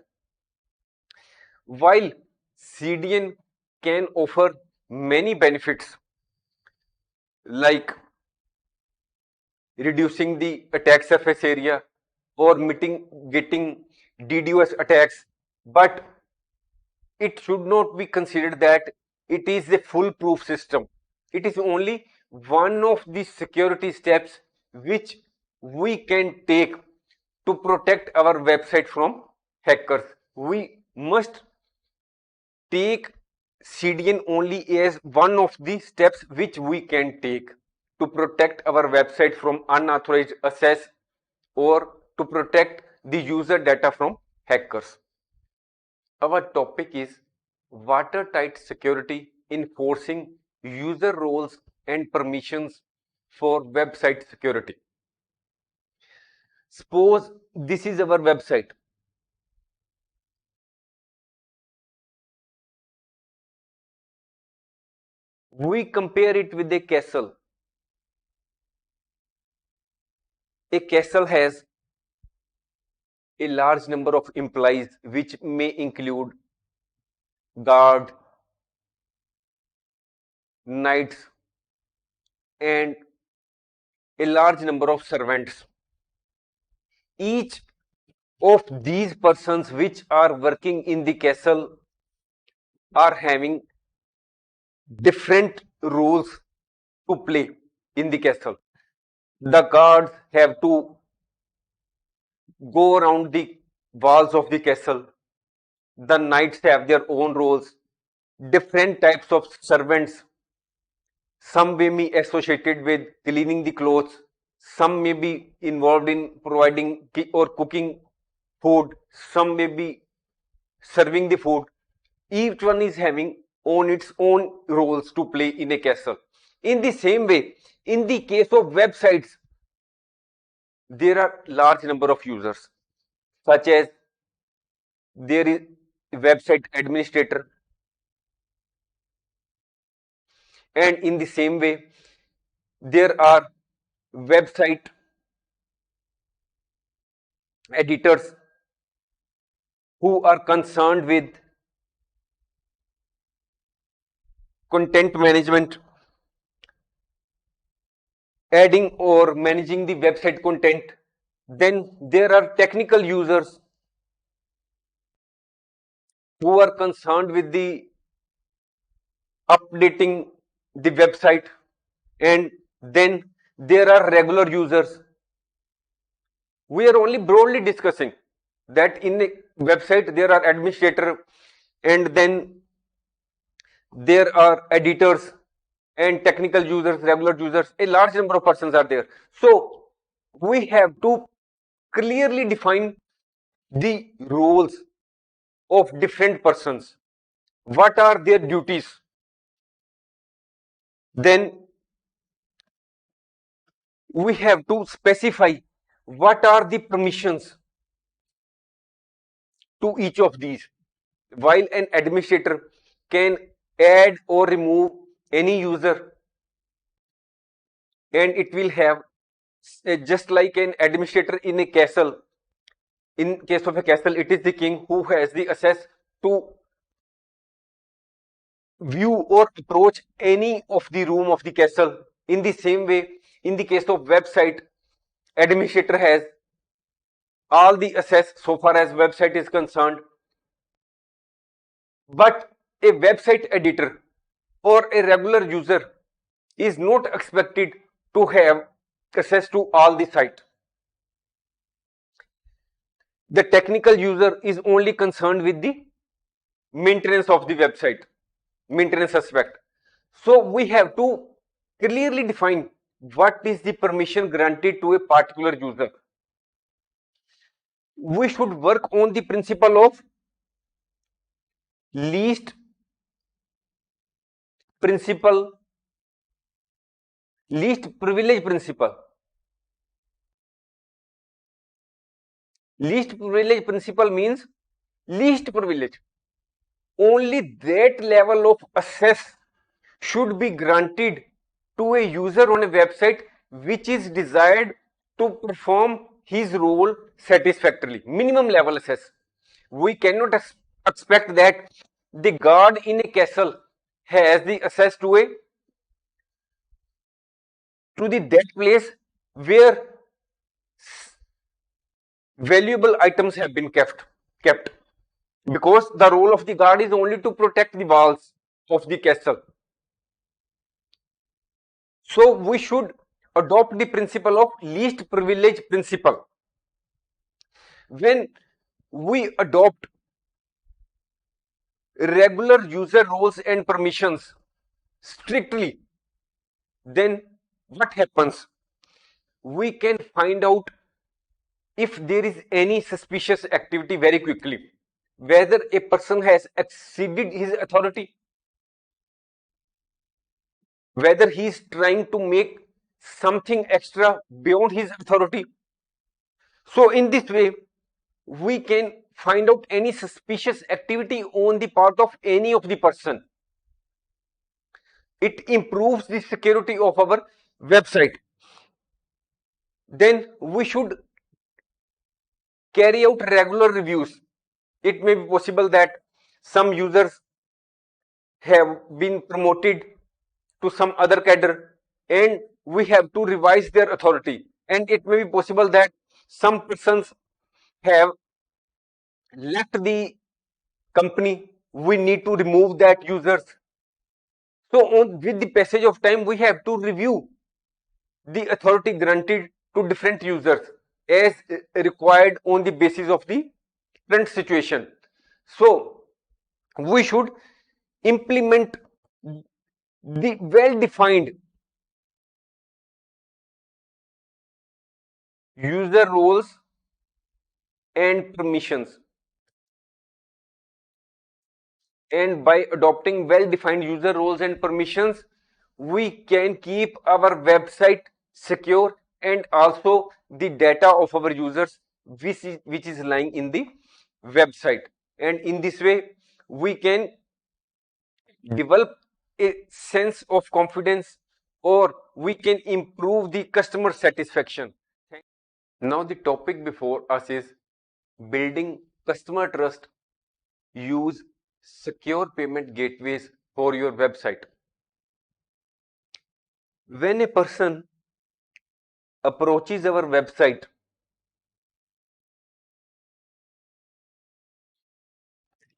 S1: While CDN can offer many benefits like reducing the attack surface area or getting DDoS attacks, but it should not be considered that it is a foolproof system. It is only one of the security steps which we can take to protect our website from hackers. We must take CDN only as one of the steps which we can take to protect our website from unauthorized access or to protect the user data from hackers. Our topic is watertight security enforcing user roles and permissions for website security. Suppose this is our website. We compare it with a castle. A castle has a large number of employees, which may include guard, knights, and a large number of servants. Each of these persons which are working in the castle are having different roles to play in the castle. The guards have to go around the walls of the castle. The knights have their own roles. Different types of servants. Some may be associated with cleaning the clothes. Some may be involved in providing or cooking food. Some may be serving the food. Each one is having on its own roles to play in a castle. In the same way, in the case of websites, there are large number of users, such as there is a website administrator, and in the same way, there are website editors who are concerned with content management, adding or managing the website content. Then there are technical users who are concerned with the updating the website, and then there are regular users. We are only broadly discussing that in a website there are administrator, and then there are editors and technical users, regular users, a large number of persons are there. So we have to clearly define the roles of different persons. What are their duties? Then we have to specify what are the permissions to each of these. While an administrator can add or remove any user, and it will have just like an administrator in a castle. In case of a castle, it is the king who has the access to view or approach any of the room of the castle. In the same way, in the case of website, administrator has all the access so far as website is concerned. But a website editor or a regular user is not expected to have access to all the site. The technical user is only concerned with the maintenance of the website, maintenance aspect. So we have to clearly define what is the permission granted to a particular user. We should work on the principle of least principle, least privilege principle. Least privilege principle means least privilege. Only that level of access should be granted to a user on a website which is desired to perform his role satisfactorily. Minimum level access. We cannot expect that the guard in a castle has the access to that place where valuable items have been kept, because the role of the guard is only to protect the walls of the castle. So we should adopt the principle of least privilege principle. When we adopt regular user roles and permissions strictly, then what happens? We can find out if there is any suspicious activity very quickly, whether a person has exceeded his authority, whether he is trying to make something extra beyond his authority. So in this way, we can find out any suspicious activity on the part of any of the person. It improves the security of our website. Then we should carry out regular reviews. It may be possible that some users have been promoted to some other cadre, and we have to revise their authority. And it may be possible that some persons have left the company. We need to remove that users. So with the passage of time, we have to review the authority granted to different users as required on the basis of the current situation. So we should implement the well-defined user roles and permissions. And by adopting well-defined user roles and permissions, we can keep our website secure, and also the data of our users which is lying in the website. And in this way, we can develop a sense of confidence, or we can improve the customer satisfaction. Now the topic before us is building customer trust. Use secure payment gateways for your website. When a person approaches our website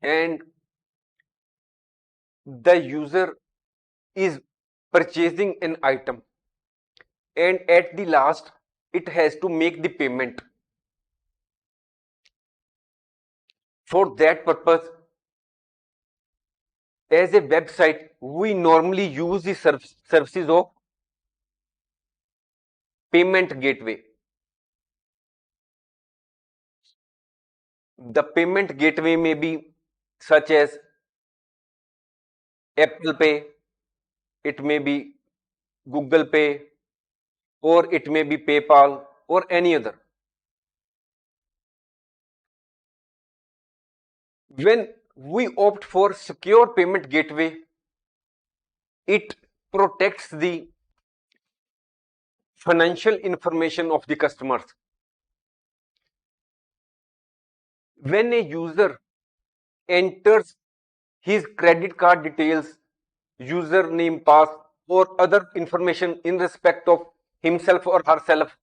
S1: and the user is purchasing an item, and at the last it has to make the payment. For that purpose, as a website, we normally use the services of payment gateway. The payment gateway may be such as Apple Pay, it may be Google Pay, or it may be PayPal or any other. When we opt for secure payment gateway, it protects the financial information of the customers. When a user enters his credit card details, username, pass, or other information in respect of himself or herself,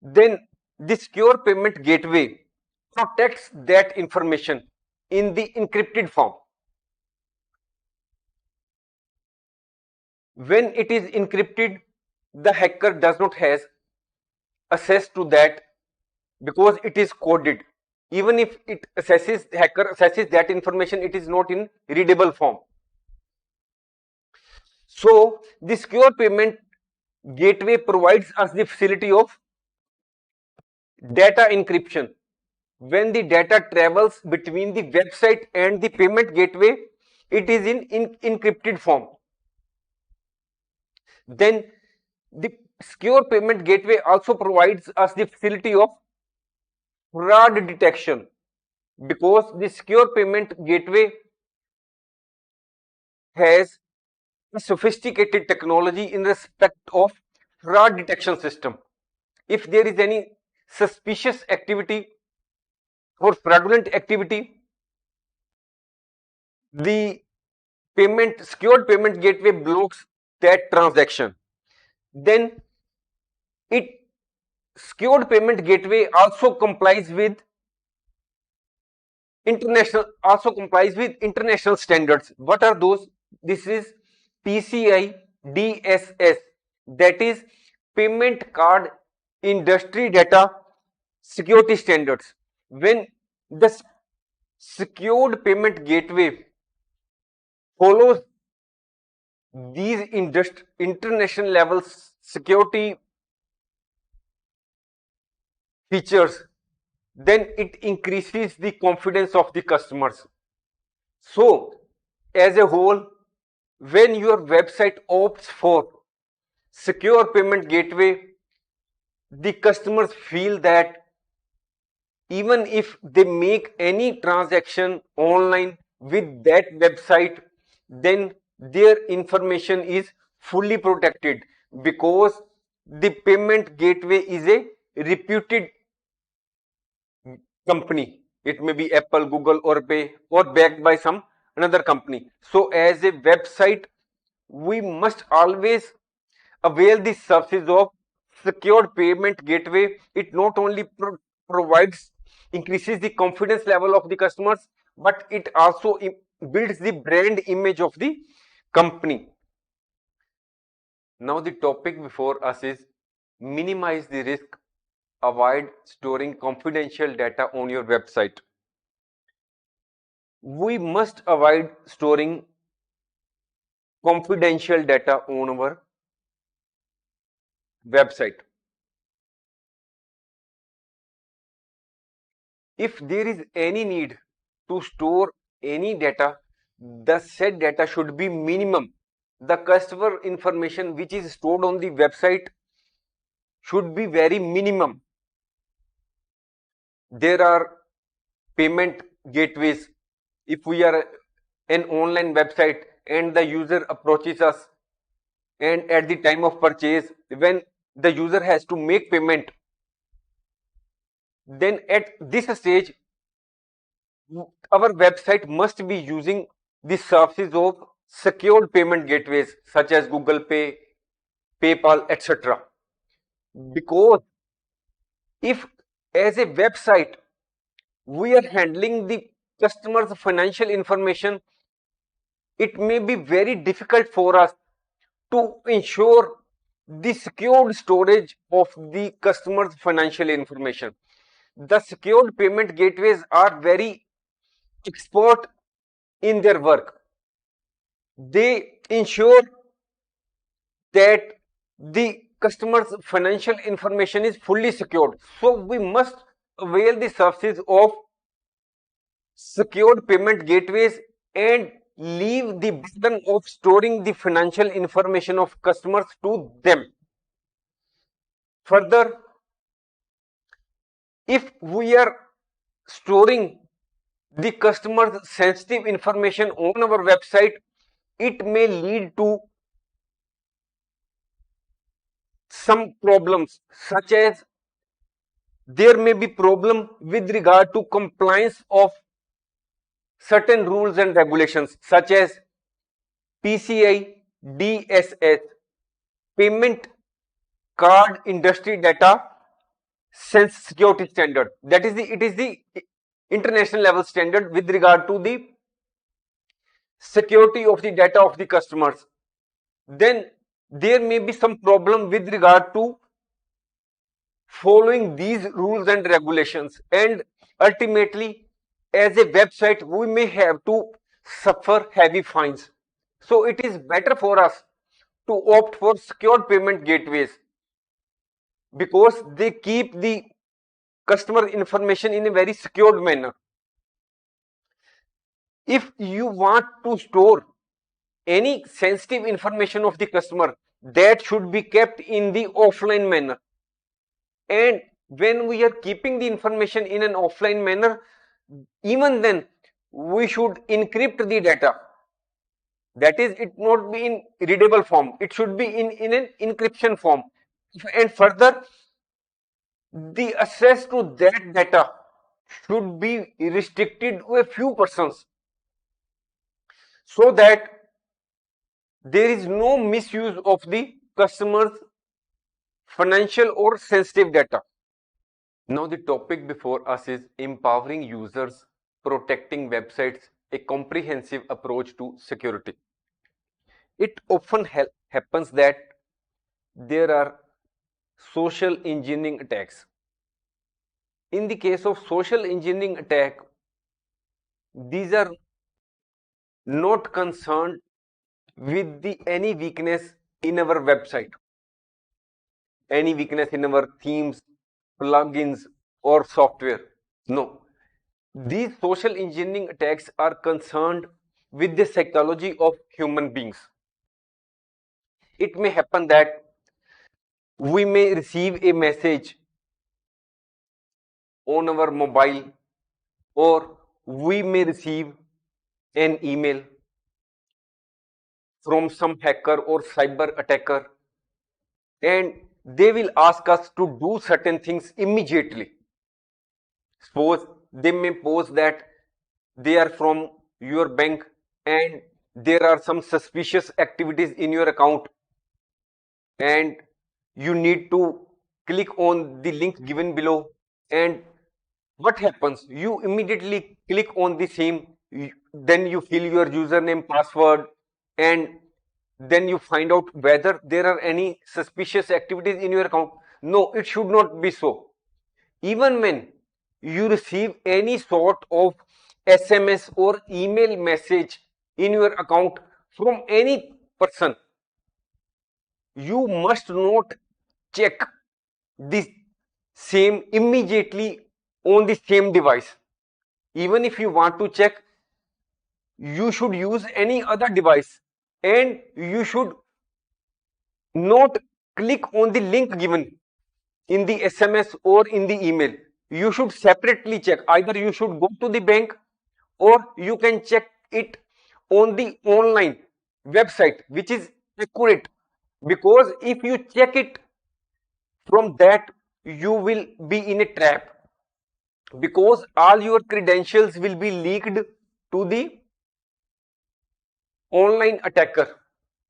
S1: then the secure payment gateway protects that information in the encrypted form. When it is encrypted, the hacker does not have access to that because it is coded. Even if hacker assesses that information, it is not in readable form. So the secure payment gateway provides us the facility of data encryption. When the data travels between the website and the payment gateway, it is in encrypted form. Then the secure payment gateway also provides us the facility of fraud detection, because the secure payment gateway has a sophisticated technology in respect of fraud detection system. If there is any suspicious activity or fraudulent activity, the secured payment gateway blocks that transaction. Then it secured payment gateway also complies with international standards. What are those? This is PCI DSS, that is payment card industry data security standards. When the secured payment gateway follows these international level security features, then it increases the confidence of the customers. So, as a whole, when your website opts for secure payment gateway, the customers feel that even if they make any transaction online with that website, then their information is fully protected, because the payment gateway is a reputed company. It may be Apple, Google, or Pay, or backed by some another company. So as a website, we must always avail the services of secured payment gateway. It not only provides increases the confidence level of the customers, but it also builds the brand image of the company. Now the topic before us is minimize the risk, avoid storing confidential data on your website. We must avoid storing confidential data on our website. If there is any need to store any data, the said data should be minimum. The customer information which is stored on the website should be very minimum. There are payment gateways. If we are an online website and the user approaches us, and at the time of purchase, when the user has to make payment, then at this stage, our website must be using the services of secured payment gateways such as Google Pay, PayPal, etc. Because if as a website we are handling the customer's financial information, it may be very difficult for us to ensure the secured storage of the customer's financial information. The secured payment gateways are very expert in their work. They ensure that the customer's financial information is fully secured. So we must avail the services of secured payment gateways and leave the burden of storing the financial information of customers to them. Further, if we are storing the customer's sensitive information on our website, it may lead to some problems, such as there may be problem with regard to compliance of certain rules and regulations such as PCI DSS, payment card industry data sense security standard. That is the international level standard with regard to the security of the data of the customers. Then there may be some problem with regard to following these rules and regulations, and ultimately as a website we may have to suffer heavy fines. So it is better for us to opt for secured payment gateways because they keep the customer information in a very secured manner. If you want to store any sensitive information of the customer, that should be kept in the offline manner. And when we are keeping the information in an offline manner, even then we should encrypt the data. That is, it not be in readable form, it should be in an encryption form. And further, the access to that data should be restricted to a few persons so that there is no misuse of the customer's financial or sensitive data. Now the topic before us is empowering users, protecting websites, a comprehensive approach to security. It often happens that there are social engineering attacks. In the case of social engineering attack, these are not concerned with any weakness in our website, any weakness in our themes, plugins, or software. No, these social engineering attacks are concerned with the psychology of human beings. It may happen that we may receive a message on our mobile, or we may receive an email from some hacker or cyber attacker, and they will ask us to do certain things immediately. Suppose they may post that they are from your bank and there are some suspicious activities in your account, and you need to click on the link given below. And what happens? You immediately click on the same, then you fill your username, password, and then you find out whether there are any suspicious activities in your account. No, it should not be so. Even when you receive any sort of SMS or email message in your account from any person, you must not check the same immediately on the same device. Even if you want to check, you should use any other device, and you should not click on the link given in the SMS or in the email. You should separately check. Either you should go to the bank or you can check it on the online website, which is accurate. Because if you check it from that, you will be in a trap. because all your credentials will be leaked to the online attacker,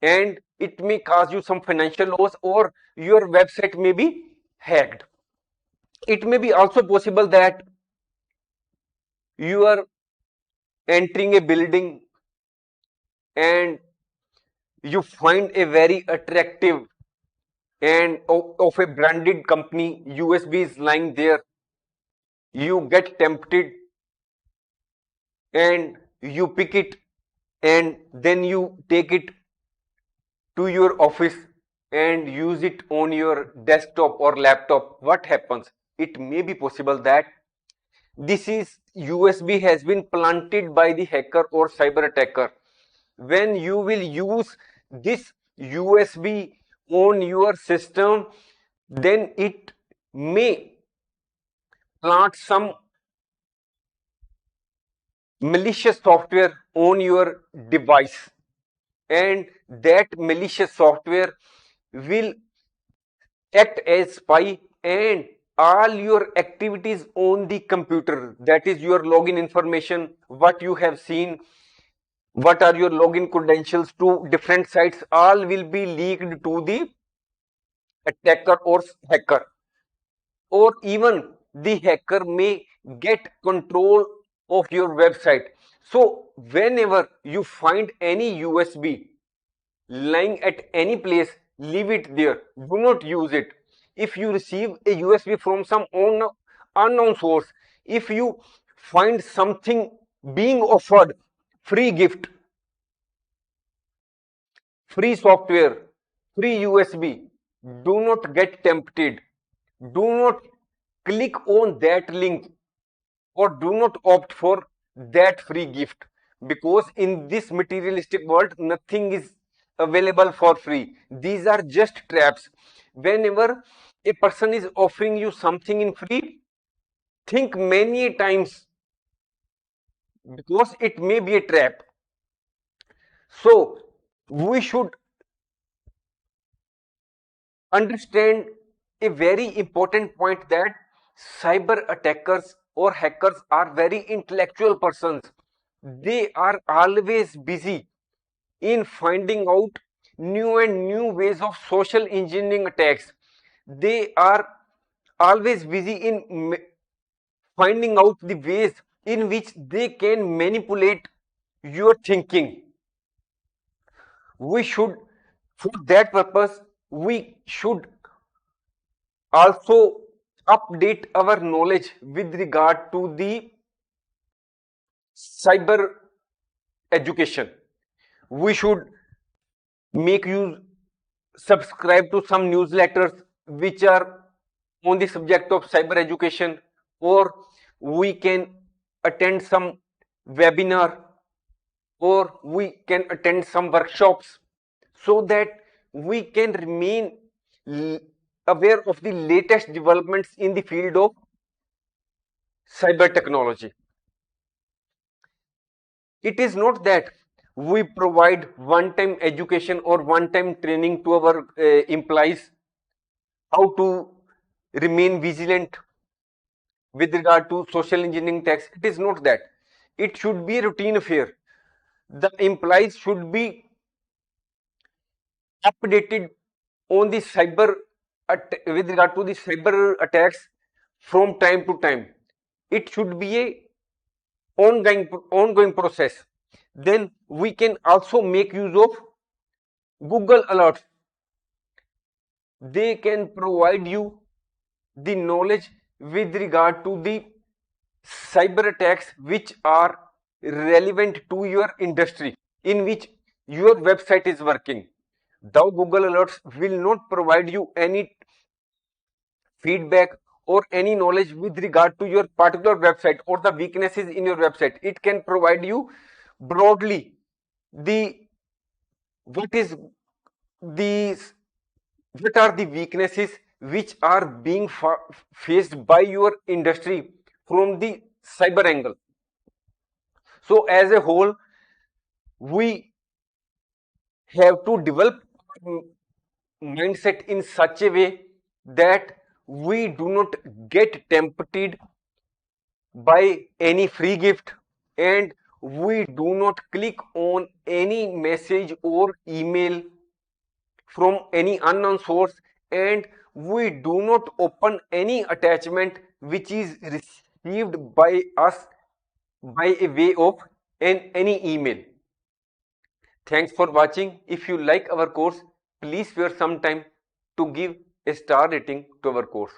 S1: and it may cause you some financial loss, or your website may be hacked. It may be also possible that you are entering a building and you find a very attractive and of a branded company USB is lying there. You get tempted and you pick it, and then you take it to your office and use it on your desktop or laptop. What happens? It may be possible that this is USB has been planted by the hacker or cyber attacker. When you will use this USB on your system, then it may plant some malicious software on your device, and that malicious software will act as spy, and all your activities on the computer, that is your login information, what you have seen, what are your login credentials to different sites, all will be leaked to the attacker or hacker. Or even the hacker may get control of your website. So whenever you find any USB lying at any place, leave it there, do not use it. If you receive a USB from some unknown source, if you find something being offered, free gift, free software, free USB, do not get tempted, do not click on that link, or do not opt for that free gift, because in this materialistic world nothing is available for free. These are just traps. Whenever a person is offering you something in free, think many times, because it may be a trap. So we should understand a very important point, that cyber attackers or hackers are very intellectual persons. They are always busy in finding out new and new ways of social engineering attacks. They are always busy in finding out the ways in which they can manipulate your thinking. We should, for that purpose, we should also update our knowledge with regard to the cyber education. We should make use, subscribe to some newsletters which are on the subject of cyber education, or we can attend some webinar, or we can attend some workshops, so that we can remain aware of the latest developments in the field of cyber technology. It is not that we provide one time education or one time training to our employees how to remain vigilant with regard to social engineering attacks. It is not that. It should be a routine affair. The employees should be updated on the cyber with regard to the cyber attacks from time to time. It should be a ongoing process. Then we can also make use of Google alerts. They can provide you the knowledge with regard to the cyber attacks which are relevant to your industry in which your website is working. Though Google alerts will not provide you any feedback or any knowledge with regard to your particular website or the weaknesses in your website, it can provide you broadly the what is the what are the weaknesses which are being faced by your industry from the cyber angle. So as a whole, we have to develop mindset in such a way that we do not get tempted buy any free gift, and we do not click on any message or email from any unknown source, and we do not open any attachment which is received by us by a way of any email. Thanks for watching. If you like our course, please spare some time to give a star rating to our course.